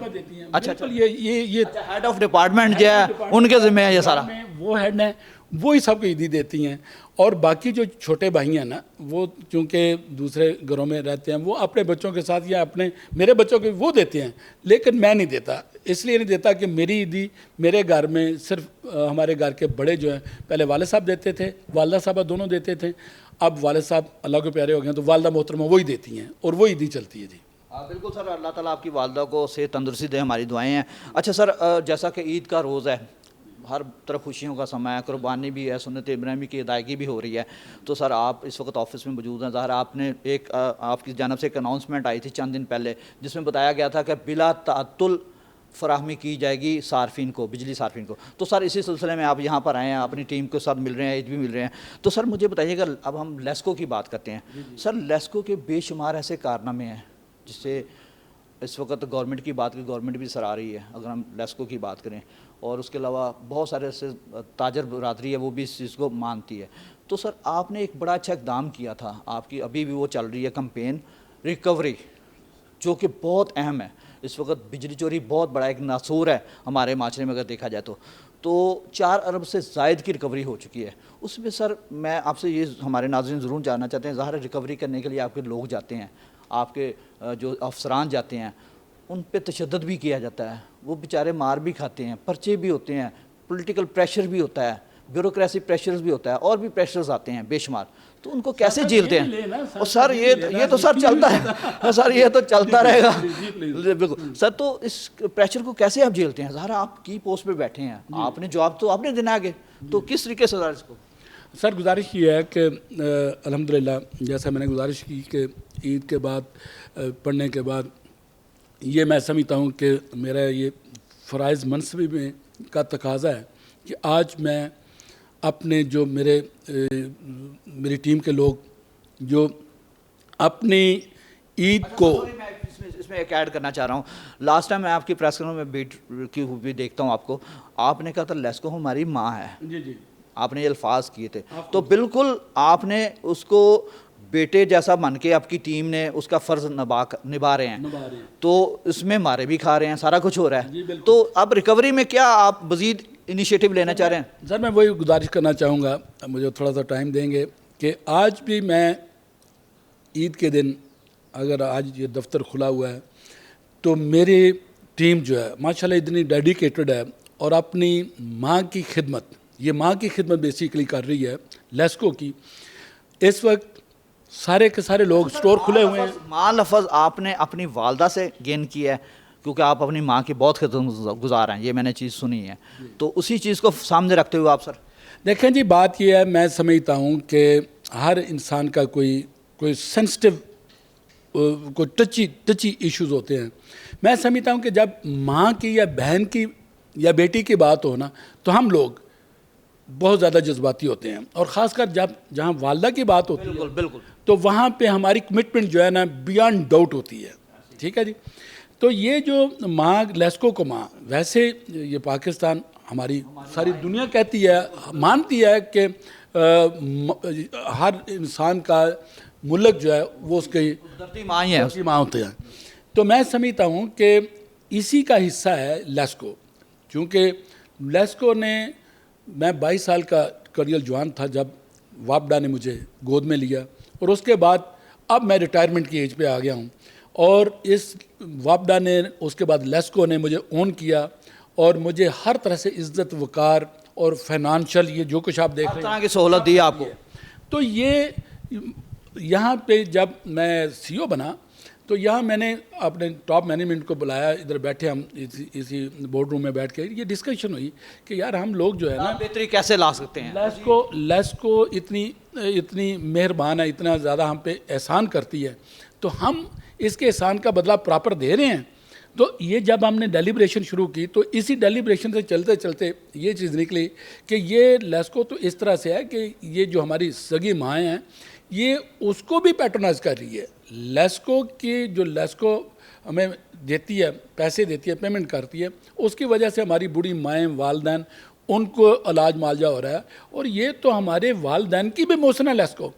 अच्छा, ये हेड ऑफ डिपार्टमेंट जो है उनके जिम्मे है ये सारा? वो हेड हैं, वो ही सबको ईदी देती हैं, और बाकी जो छोटे भाई हैं ना, वो चूँकि दूसरे घरों में रहते हैं, वो अपने बच्चों के साथ या अपने मेरे बच्चों के वो देते हैं, लेकिन मैं नहीं देता। इसलिए नहीं देता कि मेरी ईदी मेरे घर में सिर्फ हमारे घर के बड़े जो हैं, पहले वालिद साहब देते थे, वालदा साहबा दोनों देते थे, अब वालिद साहब अल्लाह के प्यारे हो गए हैं, तो वालदा मोहतरमा वही देती हैं, और वो ईदी चलती है जी। बिल्कुल सर, अल्लाह ताला आपकी वालदा को सेहत तंदुरुस्ती दे, हमारी दुआएं हैं। अच्छा सर, जैसा कि ईद का रोज़ है, हर तरफ खुशियों का समय है, कुर्बानी भी है, सुन्नत इब्राहिमी की अदायगी भी हो रही है, तो सर आप इस वक्त ऑफिस में मौजूद हैं। ज़ाहिर आपने एक आपकी जानब से एक अनाउंसमेंट आई थी चंद दिन पहले, जिसमें बताया गया था कि बिला तातुल फराहमी की जाएगी सार्फिन को, बिजली सार्फिन को। तो सर इसी सिलसिले में आप यहाँ पर आए हैं, अपनी टीम के साथ मिल रहे हैं, ईद भी मिल रहे हैं। तो सर मुझे बताइएगा, अब हम लेस्को की बात करते हैं। सर लेस्को के बेशुमार ऐसे कारनामे हैं जिससे इस वक्त गवर्नमेंट की बात की, गवर्नमेंट भी सराह रही है अगर हम लेस्को की बात करें, और उसके अलावा बहुत सारे ऐसे ताजर बरादरी है वो भी इस चीज़ को मानती है। तो सर आपने एक बड़ा अच्छा इकदाम किया था, आपकी अभी भी वो चल रही है कैंपेन रिकवरी, जो कि बहुत अहम है। इस वक्त बिजली चोरी बहुत बड़ा एक नासूर है हमारे माशरे में अगर देखा जाए तो 4 अरब से ज़ायद की रिकवरी हो चुकी है। उसमें सर मैं आपसे ये हमारे नाज़रीन ज़रूर जानना चाहते हैं, ज़ाहिर रिकवरी करने के लिए आपके लोग जाते हैं, आपके जो अफसरान जाते हैं, उन पे तशद्दुद भी किया जाता है, वो बेचारे मार भी खाते हैं, पर्चे भी होते हैं, पॉलिटिकल प्रेशर भी होता है, ब्यूरोक्रेसी प्रेशर्स भी होता है, और भी प्रेशर्स आते हैं बेशुमार, तो उनको कैसे झेलते हैं? और सर ये तो सर चलता है सर, ये तो चलता रहेगा बिल्कुल सर। तो इस प्रेशर को कैसे आप झेलते हैं? ज़ाहिर आप की पोस्ट पे बैठे हैं, आपने जवाब तो आपने देना आगे, तो किस तरीके से सर इसको? सर गुजारिश ये है कि अल्हम्दुलिल्लाह, जैसा मैंने गुजारिश की कि ईद के बाद पढ़ने के बाद ये मैं समझता हूँ कि मेरा ये फ़राइज़ मनसबी में का तकाज़ा है कि आज मैं अपने जो मेरी टीम के लोग जो अपनी ईद को, इसमें एक ऐड करना चाह रहा हूँ। लास्ट टाइम मैं आपकी प्रेस कॉन्फ्रेंस में बीट की भी देखता हूँ आपको, आपने कहा था लेस्को हमारी माँ है। जी जी, आपने ये अल्फाज किए थे, तो बिल्कुल आपने उसको बेटे जैसा मान के आपकी टीम ने उसका फ़र्ज़ निभा रहे हैं। तो इसमें मारे भी खा रहे हैं, सारा कुछ हो रहा है। तो अब रिकवरी में क्या आप मज़ीद इनिशिएटिव लेना चाह रहे हैं? सर मैं वही गुजारिश करना चाहूँगा, मुझे थोड़ा सा टाइम देंगे, कि आज भी मैं ईद के दिन अगर आज ये दफ्तर खुला हुआ है तो मेरी टीम जो है माशाल्लाह इतनी डेडिकेटेड है, और अपनी माँ की खिदमत, ये माँ की खिदमत बेसिकली कर रही है लेस्को की। इस वक्त सारे के सारे लोग स्टोर खुले हुए हैं। माँ लफ्ज़ आपने अपनी वालदा से गेन किया है, क्योंकि आप अपनी माँ की बहुत खिदमत गुजार हैं, ये मैंने चीज़ सुनी है, तो उसी चीज़ को सामने रखते हुए आप सर? देखें जी, बात यह है, मैं समझता हूँ कि हर इंसान का कोई सेंसिटिव, कोई टची इश्यूज़ होते हैं। मैं समझता हूँ कि जब माँ की या बहन की या बेटी की बात हो ना, तो हम लोग बहुत ज़्यादा जज्बाती होते हैं, और ख़ासकर जब जहाँ वालदा की बात होती है बिल्कुल बिल्कुल। तो वहाँ पे हमारी कमिटमेंट जो है ना बियॉन्ड डाउट होती है। ठीक है जी। तो ये जो माँ लेस्को को माँ, वैसे ये पाकिस्तान हमारी सारी दुनिया कहती है, मानती है कि हर इंसान का मुल्क जो है वो उसकी धरती माँ ही है। उसकी माँ होती है। तो मैं समझता हूँ कि इसी का हिस्सा है लेस्को, क्योंकि लेस्को ने, मैं 22 साल का करियर जवान था जब वापडा ने मुझे गोद में लिया, और उसके बाद अब मैं रिटायरमेंट की एज पे आ गया हूँ, और इस वापडा ने, उसके बाद लेस्को ने मुझे ओन किया, और मुझे हर तरह से इज्जत वकार और फाइनेंशियल, ये जो कुछ आप देख हर रहे तरह हैं, की सहूलत दी आपको। तो ये यहाँ पे जब मैं सीईओ बना तो यहाँ मैंने अपने टॉप मैनेजमेंट को बुलाया, इधर बैठे हम इसी बोर्ड रूम में बैठ के ये डिस्कशन हुई कि यार हम लोग जो है ना बेहतरी कैसे ला सकते हैं। लेस्को इतनी मेहरबान है, इतना ज़्यादा हम पे एहसान करती है, तो हम इसके एहसान का बदला प्रॉपर दे रहे हैं। तो ये जब हमने डेलिब्रेशन शुरू की तो इसी डेलिब्रेशन से चलते चलते ये चीज़ निकली कि ये लेस्को तो इस तरह से है कि ये जो हमारी सगी माएँ हैं ये उसको भी पैट्रोनाइज कर रही है। लेस्को की जो लेस्को हमें देती है, पैसे देती है, पेमेंट करती है, उसकी वजह से हमारी बूढ़ी माएँ, वालदैन, उनको इलाज मुआवजा हो रहा है, और ये तो हमारे वालदैन की भी मोशन है लेस्को।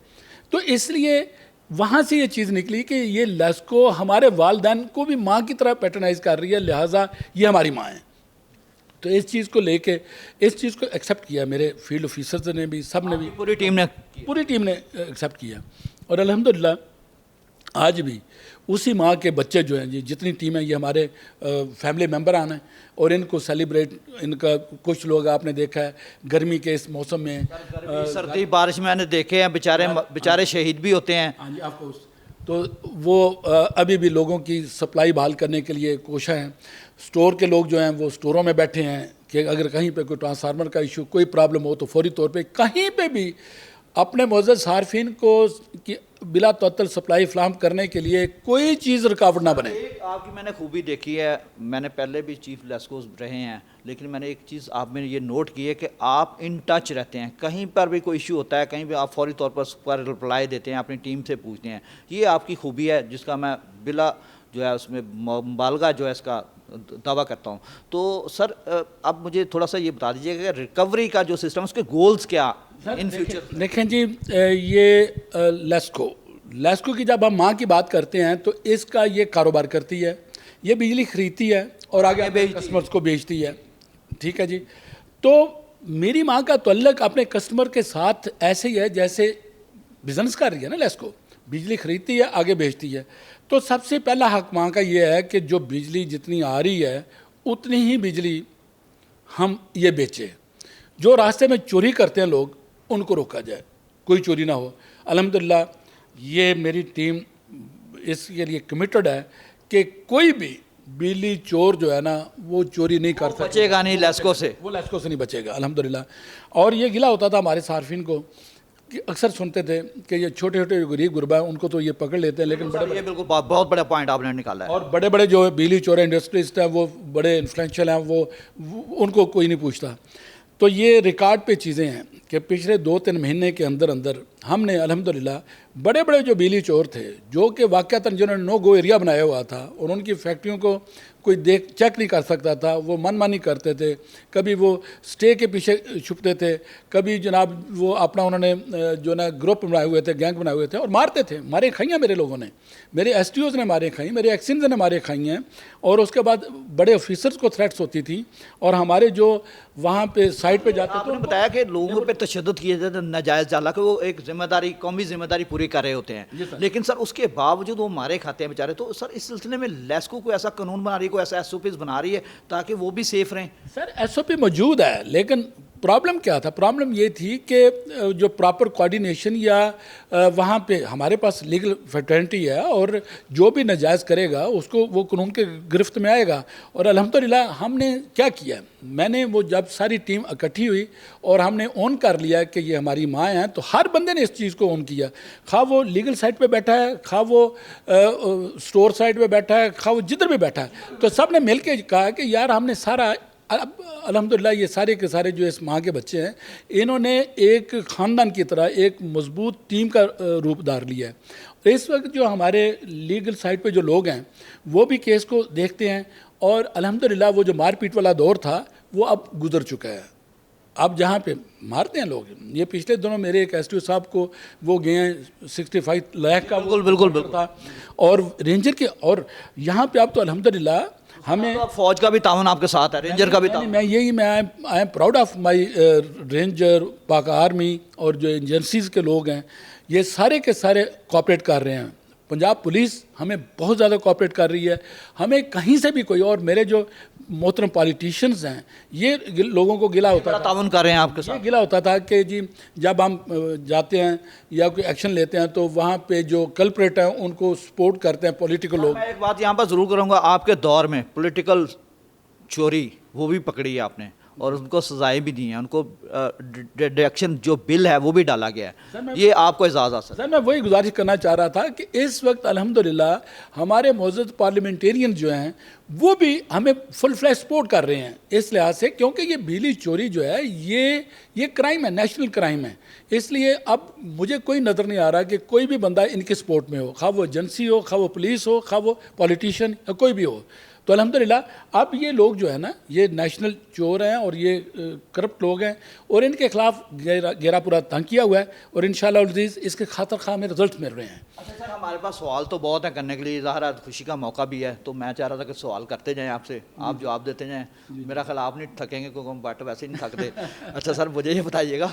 तो इसलिए वहाँ से ये चीज़ निकली कि ये लेस्को हमारे वालदैन को भी माँ की तरह पैट्रोनाइज कर रही है, लिहाजा ये हमारी माँ है। तो इस चीज़ को लेके, इस चीज़ को एक्सेप्ट किया मेरे फील्ड ऑफिसर्स ने भी, सब ने भी, पूरी टीम ने एक्सेप्ट किया, और अल्हम्दुलिल्लाह आज भी उसी माँ के बच्चे जो हैं, ये जितनी टीम है ये हमारे फैमिली मेम्बर आना है, और इनको सेलिब्रेट, इनका कुछ लोग आपने देखा है गर्मी के इस मौसम में, सर्दी बारिश में मैंने देखे हैं, बेचारे शहीद भी होते हैं। हाँ जी, ऑफकोर्स। तो वो अभी भी लोगों की सप्लाई बहाल करने के लिए कोशिश हैं। स्टोर के लोग जो हैं वो स्टोरों में बैठे हैं कि अगर कहीं पे कोई ट्रांसफार्मर का इशू, कोई प्रॉब्लम हो तो फौरी तौर पे कहीं पे भी अपने मौजूद सार्फिन को कि बिला तअत्तुल सप्लाई फराहम करने के लिए कोई चीज़ रुकावट ना बने। एक आपकी मैंने खूबी देखी है, मैंने पहले भी चीफ लेस्कोस रहे हैं, लेकिन मैंने एक चीज़ आप में ये नोट की है कि आप इन टच रहते हैं, कहीं पर भी कोई इशू होता है, कहीं भी आप फौरी तौर पर रिप्लाई देते हैं, अपनी टीम से पूछते हैं। ये आपकी खूबी है जिसका मैं बिला जो है उसमें मुबालगा जो है इसका दावा करता हूँ। तो सर अब मुझे थोड़ा सा ये बता दीजिएगा कि रिकवरी का जो सिस्टम, उसके गोल्स क्या इन फ्यूचर। देखें जी, ये लेस्को की जब हम माँ की बात करते हैं तो इसका ये कारोबार करती है, ये बिजली खरीदती है और आगे कस्टमर्स को बेचती है। ठीक है जी। तो मेरी माँ का तल्लक अपने कस्टमर के साथ ऐसे ही है जैसे बिजनेस कर रही है ना लेस्को, बिजली खरीदती है, आगे बेचती है। तो सबसे पहला हक माँ का ये है कि जो बिजली जितनी आ रही है उतनी ही बिजली हम ये बेचें। जो रास्ते में चोरी करते हैं लोग, उनको रोका जाए, कोई चोरी ना हो। अल्हम्दुलिल्लाह ये मेरी टीम इसके लिए कमिटेड है कि कोई भी बिजली चोर जो है ना वो चोरी नहीं कर सकता, बचेगा नहीं लेस्को से, वो लेस्को से नहीं बचेगा अल्हम्दुलिल्लाह। और ये गिला होता था हमारे सार्फिन को कि अक्सर सुनते थे कि ये छोटे छोटे गरीब गुरबा हैं उनको तो ये पकड़ लेते हैं, लेकिन बड़े ये बिल्कुल बहुत बड़ा पॉइंट आपने निकाला है। और बड़े बड़े जो बिजली चोर इंडस्ट्रिस्ट हैं वो बड़े इन्फ्लुएंशियल हैं, वो उनको कोई नहीं पूछता। तो ये रिकॉर्ड पे चीज़ें हैं कि पिछले 2-3 महीने के अंदर अंदर हमने अल्हम्दुलिल्लाह बड़े बड़े जो बिजली चोर थे, जो कि वाक़यातन जिन्होंने नो गो एरिया बनाया हुआ था और उनकी फैक्ट्रियों को कोई चेक नहीं कर सकता था, वो मनमानी करते थे, कभी वो स्टे के पीछे छुपते थे, कभी जनाब वो अपना उन्होंने जो ना ग्रुप बनाए हुए थे, गैंग बनाए हुए थे और मारते थे। मारे खाई हैं मेरे लोगों ने, मेरे STOs ने मारे खाई, मेरे एक्सिन्स ने मारे खाई हैं। और उसके बाद बड़े ऑफिसर्स को थ्रेट्स होती थी, और हमारे जो वहाँ पे साइट पे जाते थे। आपने बताया कि लोगों पे तशद्दुद किए जाते हैं नाजायज़ जाला, कि वो एक जिम्मेदारी, कौमी जिम्मेदारी पूरी कर रहे होते हैं, लेकिन सर उसके बावजूद वो मारे खाते हैं बेचारे। तो सर इस सिलसिले में लेस्को को ऐसा कानून बना रही है, कोई ऐसा SOPs बना रही है ताकि वो भी सेफ रहें? सर SOP मौजूद है, लेकिन प्रॉब्लम क्या था? प्रॉब्लम ये थी कि जो प्रॉपर कोऑर्डिनेशन या वहाँ पे हमारे पास लीगल फैटर्निटी है, और जो भी नाजायज़ करेगा उसको वो कानून के गिरफ्त में आएगा। और अल्हम्दुलिल्लाह हमने क्या किया, मैंने वो जब सारी टीम इकट्ठी हुई और हमने ऑन कर लिया कि ये हमारी माँ हैं, तो हर बंदे ने इस चीज़ को ऑन किया, खा वो लीगल साइड पे बैठा है, खा वो स्टोर साइड पे बैठा है, खा वो जिधर भी बैठा है, तो सब ने मिल के कहा कि यार हमने सारा अब अल्हम्दुलिल्लाह ये सारे के सारे जो इस माँ के बच्चे हैं, इन्होंने एक ख़ानदान की तरह एक मजबूत टीम का रूप धार लिया है। इस वक्त जो हमारे लीगल साइड पे जो लोग हैं वो भी केस को देखते हैं, और अल्हम्दुलिल्लाह वो जो मारपीट वाला दौर था वो अब गुजर चुका है। अब जहाँ पे मारते हैं लोग, ये पिछले दिनों मेरे एक एसटीओ साहब को वो गए हैं 65 लाख का बिल्कुल था, और रेंजर के, और यहाँ पे अब तो अल्हम्दुलिल्लाह हमें तो फौज का भी ताउन आपके साथ है, रेंजर का भी ताउन। मैं I am proud of my ranger, पाक आर्मी और जो एजेंसीज के लोग हैं, ये सारे के सारे कोऑपरेट कर रहे हैं। पंजाब पुलिस हमें बहुत ज़्यादा कोऑपरेट कर रही है। हमें कहीं से भी कोई, और मेरे जो मोहतरम पॉलिटिशियंस हैं, ये लोगों को गिला होता था, ताउन कर रहे हैं आपके साथ। ये गिला होता था कि जी जब हम जाते हैं या कोई एक्शन लेते हैं तो वहाँ पे जो कल्प्रेट हैं उनको सपोर्ट करते हैं पॉलिटिकल लोग। मैं एक बात यहाँ पर ज़रूर करूँगा, आपके दौर में पॉलिटिकल चोरी वो भी पकड़ी है आपने, और उनको सजाएं भी दी हैं, उनको डिडक्शन जो बिल है वो भी डाला गया है, ये आपको एजाज़ हासिल। सर मैं वही गुजारिश करना चाह रहा था कि इस वक्त अल्हम्दुलिल्लाह हमारे मौजूद पार्लियामेंटेरियन जो हैं वो भी हमें फुल फ्लैश सपोर्ट कर रहे हैं इस लिहाज से, क्योंकि ये बिजली चोरी जो है ये क्राइम है, नेशनल क्राइम है। इसलिए अब मुझे कोई नज़र नहीं आ रहा कि कोई भी बंदा इनके सपोर्ट में हो, खा वो एजेंसी हो, खा वो पुलिस हो, खा वो पॉलिटिशियन या कोई भी हो। तो अल्हम्दुलिल्लाह अब ये लोग जो है ना, ये नेशनल चोर हैं और ये करप्ट लोग हैं, और इनके खिलाफ घेरा पूरा तंग किया हुआ है, और इंशाअल्लाह अज़ीज़ इसके खातर खा में रिजल्ट मिल रहे हैं। अच्छा सर, हमारे पास सवाल तो बहुत है करने के लिए, ज़ाहिर है खुशी का मौका भी है, तो मैं चाह रहा था कि सवाल करते जाएं आपसे, आप जवाब देते जाएं। मेरा ख्याल आप नहीं थकेंगे क्योंकि हम बट वैसे ही नहीं थकते। अच्छा सर, मुझे ये बताइएगा,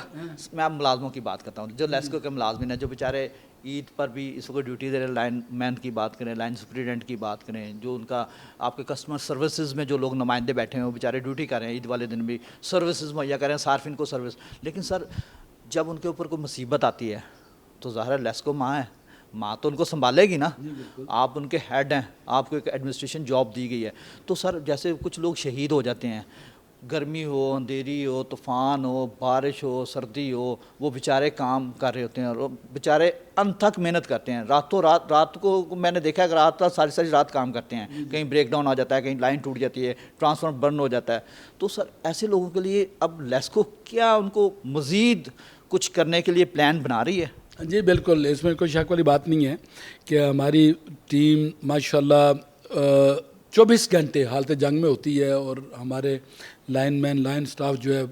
मैं अब मुलाजमों की बात करता हूँ, जो लेस्को के मुलाजमिन हैं, जो बेचारे ईद पर भी इसको ड्यूटी दे रहे, लाइन मैन की बात करें, लाइन सुपरिटेंडेंट की बात करें, जो उनका आपके कस्टमर सर्विसेज में जो लोग नुमाइंदे बैठे हैं वो बेचारे ड्यूटी कर रहे हैं, ईद वाले दिन भी सर्विसेज मुहैया कर रहे हैं सार्फिन को सर्विस। लेकिन सर जब उनके ऊपर कोई मुसीबत आती है तो ज़ाहिर है लेस्को माँ है, माँ तो उनको संभालेगी ना, आप उनके हेड हैं, आपको एक एडमिनिस्ट्रेशन जॉब दी गई है। तो सर जैसे कुछ लोग शहीद हो जाते हैं, गर्मी हो, अंधेरी हो, तूफ़ान हो, बारिश हो, सर्दी हो, वो बेचारे काम कर रहे होते हैं और बेचारे अनथक मेहनत करते हैं, रातों रात को मैंने देखा है कि रात सारी सारी रात काम करते हैं, कहीं ब्रेक डाउन आ जाता है, कहीं लाइन टूट जाती है, ट्रांसफार्मर बर्न हो जाता है। तो सर ऐसे लोगों के लिए अब लेस्को क्या उनको मज़ीद कुछ करने के लिए प्लान बना रही है? जी बिल्कुल, इसमें कोई शक वाली बात नहीं है कि हमारी टीम माशाल्लाह 24 घंटे हालत जंग में होती है, और हमारे लाइन स्टाफ जो है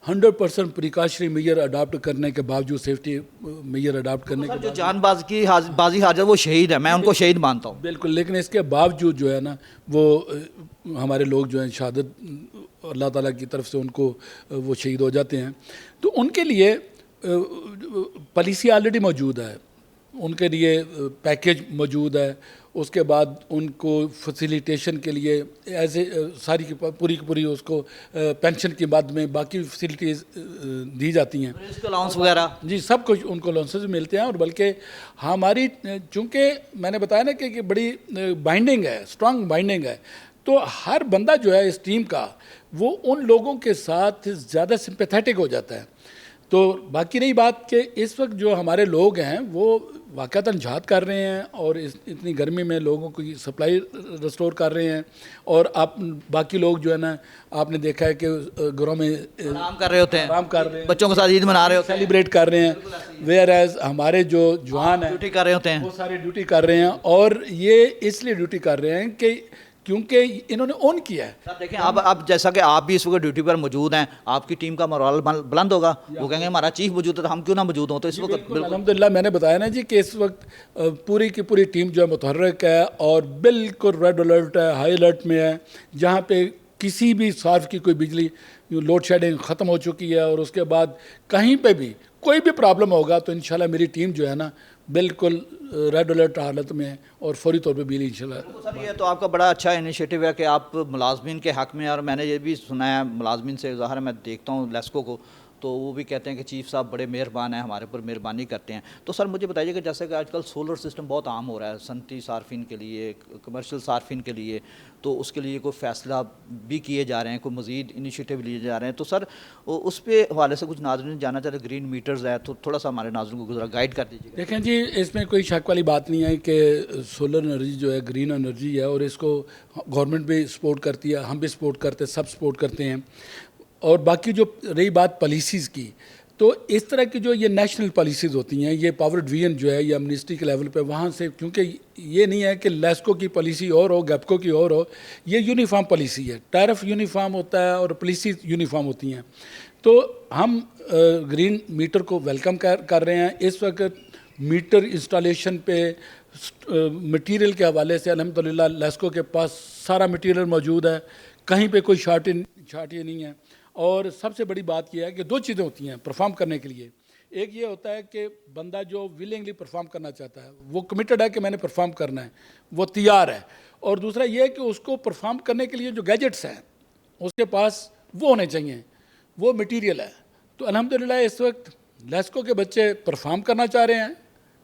100% प्रिकॉशनरी मेजर अडॉप्ट करने के बावजूद, सेफ्टी मेजर अडॉप्ट करने के जो जानबाज की बाजी हार जाए वो शहीद है, मैं उनको शहीद मानता हूँ। बिल्कुल, लेकिन इसके बावजूद जो है ना वो हमारे लोग जो हैं शहादत अल्लाह ताला की तरफ से उनको वो शहीद हो जाते हैं। तो उनके लिए पॉलिसी ऑलरेडी मौजूद है, उनके लिए पैकेज मौजूद है, उसके बाद उनको फैसिलिटेशन के लिए ऐसे सारी की पूरी उसको पेंशन के बाद में बाकी फैसिलिटीज़ दी जाती हैं, अलाउंस वगैरह। जी सब कुछ उनको अलाउंसेस मिलते हैं। और बल्कि हमारी चूँकि मैंने बताया ना कि बड़ी बाइंडिंग है, स्ट्रांग बाइंडिंग है, तो हर बंदा जो है इस टीम का वो उन लोगों के साथ ज़्यादा सिंपैथेटिक हो जाता है। तो बाकी रही बात कि इस वक्त जो हमारे लोग हैं वो वाक़तन जहाद कर रहे हैं और इतनी गर्मी में लोगों की सप्लाई रिस्टोर कर रहे हैं, और आप बाकी लोग जो है ना आपने देखा है कि घरों में आराम कर रहे होते हैं, आराम कर रहे हैं, बच्चों के साथ ईद मना रहे होते हैं, सेलिब्रेट कर रहे हैं, वेयर एज हमारे जो जवान हैं ड्यूटी कर रहे होते हैं, वो सारे ड्यूटी कर रहे हैं। और ये इसलिए ड्यूटी कर रहे हैं कि क्योंकि इन्होंने ऑन किया है। सर देखें, अब जैसा कि आप भी इस वक्त ड्यूटी पर मौजूद हैं, आपकी टीम का मोरल बुलंद होगा, वो कहेंगे हमारा चीफ मौजूद है तो हम क्यों ना मौजूद हों। तो इस वक्त अल्हम्दुलिल्लाह मैंने बताया ना जी कि इस वक्त पूरी की पूरी टीम जो है मुतहर्रिक है और बिल्कुल रेड अलर्ट है, हाई अलर्ट में है। जहाँ पे किसी भी सार्फ की कोई बिजली लोड शेडिंग ख़त्म हो चुकी है, और उसके बाद कहीं पे भी कोई भी प्रॉब्लम होगा तो इंशाल्लाह मेरी टीम जो है ना बिल्कुल रेड अलर्ट हालत में है और फौरी तौर पे बिजली इंशाल्लाह। सर ये तो आपका बड़ा अच्छा इनिशिएटिव है कि आप मुलाजमीन के हक़ में, और मैंने ये भी सुना है मुलाजमीन से, ज़ाहिर मैं देखता हूँ लेस्को को तो वो भी कहते हैं कि चीफ साहब बड़े मेहरबान हैं, हमारे ऊपर मेहरबानी करते हैं। तो सर मुझे बताइए कि जैसे कि आजकल सोलर सिस्टम बहुत आम हो रहा है सनती सार्फिन के लिए, कमर्शियल सार्फिन के लिए, तो उसके लिए कोई फ़ैसला भी किए जा रहे हैं, कोई मज़ीद इनिशिएटिव लिए जा रहे हैं। तो सर उस पे हवाले से कुछ नाज़रीन जानना चाहते हैं, ग्रीन मीटर्स है, तो थोड़ा सा हमारे नाज़रीन को ज़रा गाइड कर दीजिएगा। देखें जी, इसमें कोई शक वाली बात नहीं है कि सोलर एनर्जी जो है ग्रीन एनर्जी है, और इसको गवर्नमेंट भी सपोर्ट करती है, हम भी सपोर्ट करते हैं, सब सपोर्ट करते हैं। और बाकी जो रही बात पॉलिसीज़ की, तो इस तरह की जो ये नेशनल पॉलिसीज़ होती हैं, ये पावर डिवीजन जो है या मिनिस्ट्री के लेवल पे, वहाँ से, क्योंकि ये नहीं है कि लेस्को की पॉलिसी और हो, गैपको की और हो, ये यूनिफॉर्म पॉलिसी है, टैरिफ यूनिफॉर्म होता है और पॉलिसी यूनिफॉर्म होती हैं। तो हम ग्रीन मीटर को वेलकम कर रहे हैं। इस वक्त मीटर इंस्टॉलेशन पे मटेरियल के हवाले से अल्हम्दुलिल्लाह लेस्को के पास सारा मटेरियल मौजूद है, कहीं पे कोई शॉर्टेज नहीं है। और सबसे बड़ी बात यह है कि दो चीज़ें होती हैं परफॉर्म करने के लिए। एक ये होता है कि बंदा जो विलिंगली परफॉर्म करना चाहता है, वो कमिटेड है कि मैंने परफॉर्म करना है, वो तैयार है। और दूसरा ये है कि उसको परफॉर्म करने के लिए जो गैजेट्स हैं उसके पास वो होने चाहिए, वो मटेरियल है। तो अल्हम्दुलिल्लाह इस वक्त लेस्को के बच्चे परफॉर्म करना चाह रहे हैं,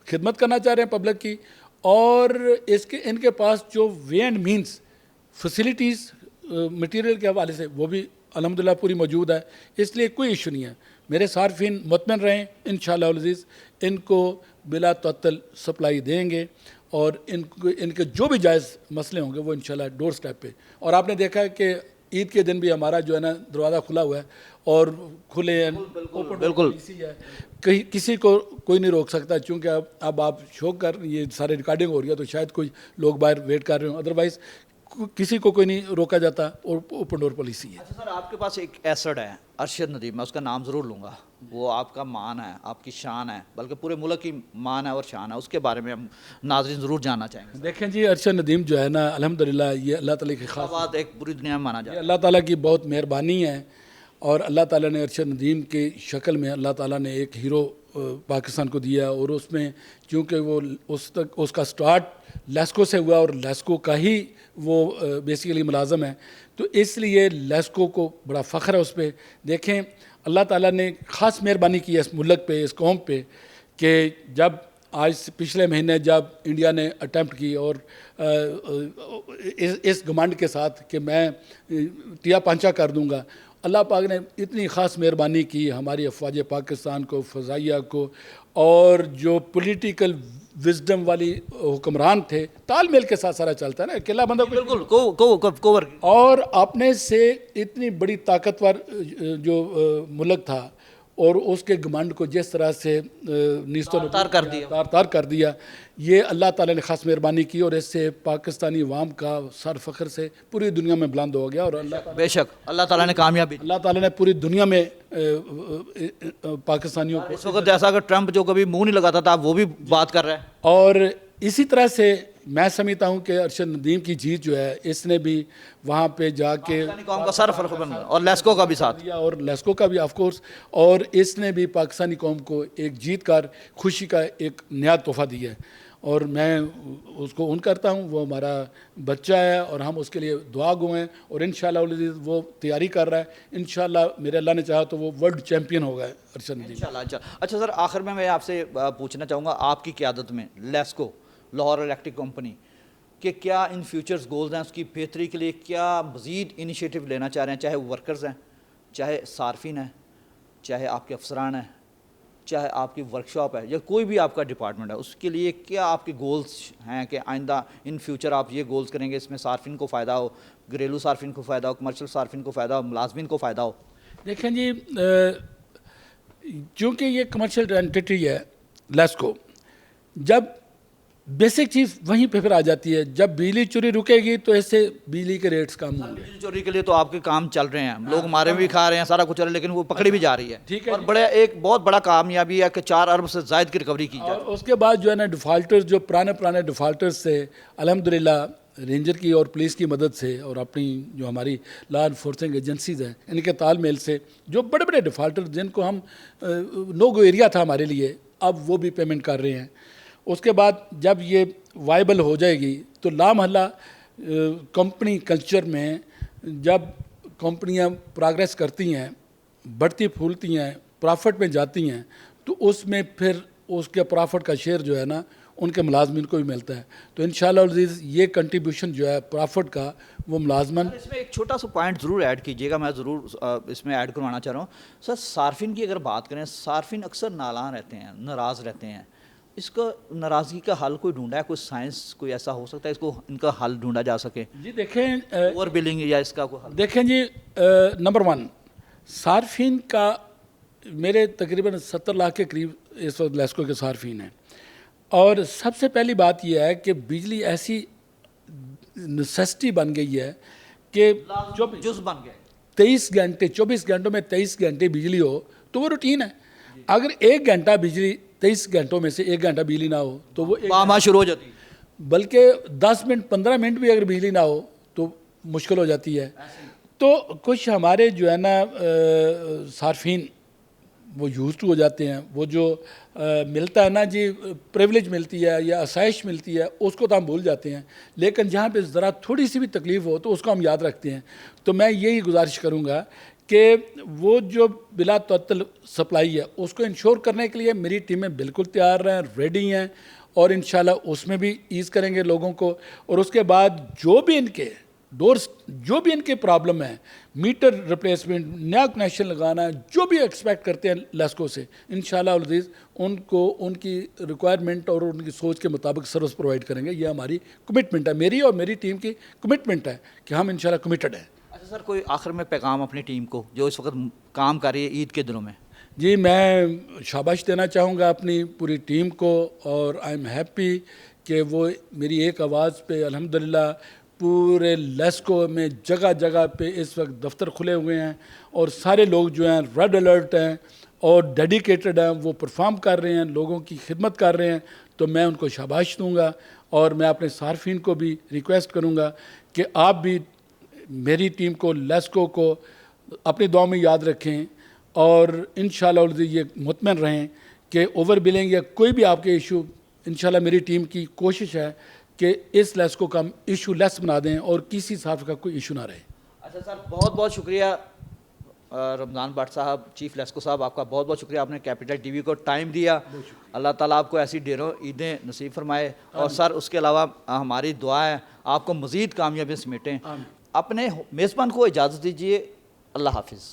खिदमत करना चाह रहे हैं पब्लिक की, और इनके पास जो way and means facilities material के हवाले से वो भी अल्हम्दुलिल्लाह पूरी मौजूद है। इसलिए कोई इशू नहीं है। मेरे सार्फिन मुतमिन रहें, इंशाअल्लाह अज़ीज़ इनको बिला तअत्तुल सप्लाई देंगे, और इनके जो भी जायज़ मसले होंगे वो इंशाअल्लाह डोर स्टेप पे। और आपने देखा है कि ईद के दिन भी हमारा जो है ना दरवाज़ा खुला हुआ है, और खुले बिल्कुल है, कहीं किसी को कोई नहीं रोक सकता। चूँकि अब आप शो कर, ये सारे रिकॉर्डिंग हो रही है, तो शायद कोई लोग बाहर वेट कर रहे हो, अदरवाइज़ किसी को कोई नहीं रोका जाता, और ओपन डोर पॉलिसी है। अच्छा सर, आपके पास एक एसेट है अरशद नदीम, मैं उसका नाम ज़रूर लूँगा, वो आपका मान है, आपकी शान है, बल्कि पूरे मुल्क की मान है और शान है, उसके बारे में हम नाज़रीन ज़रूर जानना चाहेंगे। देखें जी, अरशद नदीम जो है ना अल्हम्दुलिल्लाह ये अल्लाह ताला की खास बात एक पूरी दुनिया में माना जाता है। अल्लाह ताला की बहुत मेहरबानी है, और अल्लाह ताला ने अरशद नदीम की शक्ल में अल्लाह ताला ने एक हीरो पाकिस्तान को दिया। और उसमें चूँकि वो उसका स्टार्ट लेस्को से हुआ, और लेस्को का ही वो बेसिकली मुलाजम है, तो इसलिए लेस्को को बड़ा फ़ख्र है उस पर। देखें अल्लाह ताला ने ख़ास मेहरबानी की है इस मुल्क पे, इस कौम पे, कि जब आज पिछले महीने जब इंडिया ने अटैम्प्ट की, और इस घमंड के साथ कि मैं टिया पांचा कर दूंगा, अल्लाह पाक ने इतनी ख़ास मेहरबानी की हमारी अफवाज पाकिस्तान को, फ़ज़ाइया को, और जो पॉलिटिकल विजडम वाली हुक्मरान थे, तालमेल के साथ सारा चलता है ना, अकेला बंदा बिल्कुल कोवर। और अपने से इतनी बड़ी ताकतवर जो मुल्क था, और उसके घमंड को जिस तरह से तार कर दिया, ये अल्लाह ताला ने ख़ास मेहरबानी की, और इससे पाकिस्तानी अवाम का सर फ़ख्र से पूरी दुनिया में बुलंद हो गया। और बेशक अल्लाह ताला ने कामयाबी, अल्लाह ताला ने पूरी दुनिया में पाकिस्तानियों को, इस वक्त जैसा कि ट्रंप जो कभी मुंह नहीं लगाता था वो भी बात कर रहा है। और इसी तरह से मैं समझता हूँ कि अरशद नदीम की जीत जो है, इसने भी वहाँ पे जाके कौम का सर फर्क बन, और लेस्को का भी साथ दिया, और लेस्को का भी ऑफ कोर्स, और इसने भी पाकिस्तानी कौम को एक जीत कर खुशी का एक नया तोहफा दिया है। और मैं उसको उन करता हूँ, वो हमारा बच्चा है, और हम उसके लिए दुआ गो हैं, और इंशाअल्लाह वो तैयारी कर रहा है। इंशाअल्लाह मेरे अल्लाह ने चाहा तो वो वर्ल्ड चैम्पियन होगा अरशद नदीम। अच्छा सर, आखिर में मैं आपसे पूछना चाहूँगा, आपकी क़यादत में लेस्को लाहौर इलेक्ट्रिक कंपनी के क्या इन फ्यूचर्स गोल्स हैं, उसकी बेहतरी के लिए क्या मज़ीद इनिशिएटिव लेना चाह रहे हैं, चाहे वो वर्कर्स हैं, चाहे सार्फिन हैं, चाहे आपके अफसरान हैं, चाहे आपकी वर्कशॉप है, या कोई भी आपका डिपार्टमेंट है, उसके लिए क्या आपके गोल्स हैं कि आइंदा इन फ्यूचर आप ये गोल्स करेंगे, इसमें सार्फिन को फ़ायदा हो, घरेलू सार्फिन को फ़ायदा हो, कमर्शियल सार्फिन को फ़ायदा हो, मुलाजमिन को फ़ायदा हो? देखें जी, चूँकि ये कमर्शियल एंटिटी है लेस्को, जब बेसिक चीज़ वहीं पे फिर आ जाती है, जब बिजली चोरी रुकेगी तो ऐसे बिजली के रेट्स कम होंगे। बिजली चोरी के लिए तो आपके काम चल रहे हैं, लोग मारे भी खा रहे हैं, सारा कुछ चल रहा है, लेकिन वो पकड़ी भी जा रही है। ठीक है, और बड़े एक बहुत बड़ा कामयाबी है कि 4 अरब से ज़ायद की रिकवरी की जाए। और उसके बाद जो है ना डिफ़ॉल्टर्स, जो पुराने डिफ़ॉल्टर्स से अल्हम्दुलिल्लाह रेंजर की और पुलिस की मदद से, और अपनी जो हमारी लॉ इन्फोर्सिंग एजेंसीज़ हैं, इनके तालमेल से, जो बड़े बड़े डिफ़ॉल्टर्स जिनको हम नो गो एरिया था हमारे लिए, अब वो भी पेमेंट कर रहे हैं। उसके बाद जब ये वाइबल हो जाएगी तो ला महल्ला कंपनी कल्चर में जब कंपनियां प्रोग्रेस करती हैं, बढ़ती फूलती हैं, प्रॉफिट में जाती हैं तो उसमें फिर उसके प्रॉफिट का शेयर जो है ना उनके मुलाजमिन को भी मिलता है। तो इंशाअल्लाह अज़ीज़ ये कंट्रीब्यूशन जो है प्रॉफिट का वो मुलाजमन। इसमें एक छोटा सा पॉइंट ज़रूर ऐड कीजिएगा, मैं ज़रूर इसमें ऐड करवाना चाह रहा हूँ सर। सार्फिन की अगर बात करें, सार्फिन अक्सर नालान रहते हैं, नाराज़ रहते हैं। इसका नाराज़गी का हल कोई ढूंढा है? कोई साइंस कोई ऐसा हो सकता है इसको इनका हल ढूंढा जा सके? जी देखें, ओवर बिलिंग या इसका कोई हल? देखें जी, नंबर वन, सार्फिन का मेरे तकरीबन 70 लाख के करीब इस वक्त लेस्को के सार्फिन हैं। और सबसे पहली बात यह है कि बिजली ऐसी नेसेसिटी बन गई है कि जो जुज़ बन गए। 23 घंटे 24 घंटों में 23 घंटे बिजली हो तो वो रूटीन है। अगर 1 घंटा बिजली 23 घंटों में से 1 घंटा बिजली ना हो तो वो वाह शुरू हो जाती है। बल्कि 10 मिनट 15 मिनट भी अगर बिजली ना हो तो मुश्किल हो जाती है। तो कुछ हमारे जो है ना सार्फिन वो यूज़ टू हो जाते हैं। वो जो मिलता है ना जी, प्रिविलेज मिलती है या आसाइश मिलती है, उसको तो हम भूल जाते हैं। लेकिन जहाँ पे ज़रा थोड़ी सी भी तकलीफ़ हो तो उसको हम याद रखते हैं। तो मैं यही गुजारिश करूँगा कि वो जो बिला तअत्तुल सप्लाई है उसको इंश्योर करने के लिए मेरी टीमें बिल्कुल तैयार हैं, रेडी हैं, और इंशाल्लाह उसमें भी ईज़ करेंगे लोगों को। और उसके बाद जो भी इनके डोर्स, जो भी इनकी प्रॉब्लम है, मीटर रिप्लेसमेंट, नया कनेक्शन लगाना, जो भी एक्सपेक्ट करते हैं लेस्को से, इंशाल्लाह अज़ीज़ उनको उनकी रिक्वायरमेंट और उनकी सोच के मुताबिक सर्विस प्रोवाइड करेंगे। ये हमारी कमिटमेंट है, मेरी और मेरी टीम की कमिटमेंट है कि हम इंशाल्लाह कमिटेड हैं। अच्छा सर, कोई आखिर में पैगाम अपनी टीम को जो इस वक्त काम कर रही है ईद के दिनों में? जी, मैं शाबाश देना चाहूँगा अपनी पूरी टीम को, और आई एम हैप्पी कि वो मेरी एक आवाज़ पे अल्हम्दुलिल्लाह पूरे लेस्को में जगह जगह पे इस वक्त दफ्तर खुले हुए हैं, और सारे लोग जो हैं रेड अलर्ट हैं और डेडिकेटेड हैं, वो परफॉर्म कर रहे हैं, लोगों की खिदमत कर रहे हैं। तो मैं उनको शाबाश दूँगा, और मैं अपने सार्फिन को भी रिक्वेस्ट करूँगा कि आप भी मेरी टीम को, लेस्को को अपनी दुआ में याद रखें, और इंशाल्लाह ये मुतमईन रहें कि ओवर बिलिंग या कोई भी आपके इशू, इंशाल्लाह मेरी टीम की कोशिश है कि इस लेस्को का हम इशू लेस बना दें और किसी साफ का कोई इशू ना रहे। अच्छा सर, बहुत बहुत शुक्रिया रमज़ान भट्ट साहब, चीफ लेस्को साहब, आपका बहुत बहुत शुक्रिया। आपने कैपिटल टीवी को टाइम दिया। अल्लाह ताला आपको ऐसी ढेरों ईदें नसीब फरमाए। और सर उसके अलावा हमारी दुआ है आपको मज़ीद कामयाबी समेटें। अपने मेज़बान को इजाज़त दीजिए। अल्लाह हाफिज़।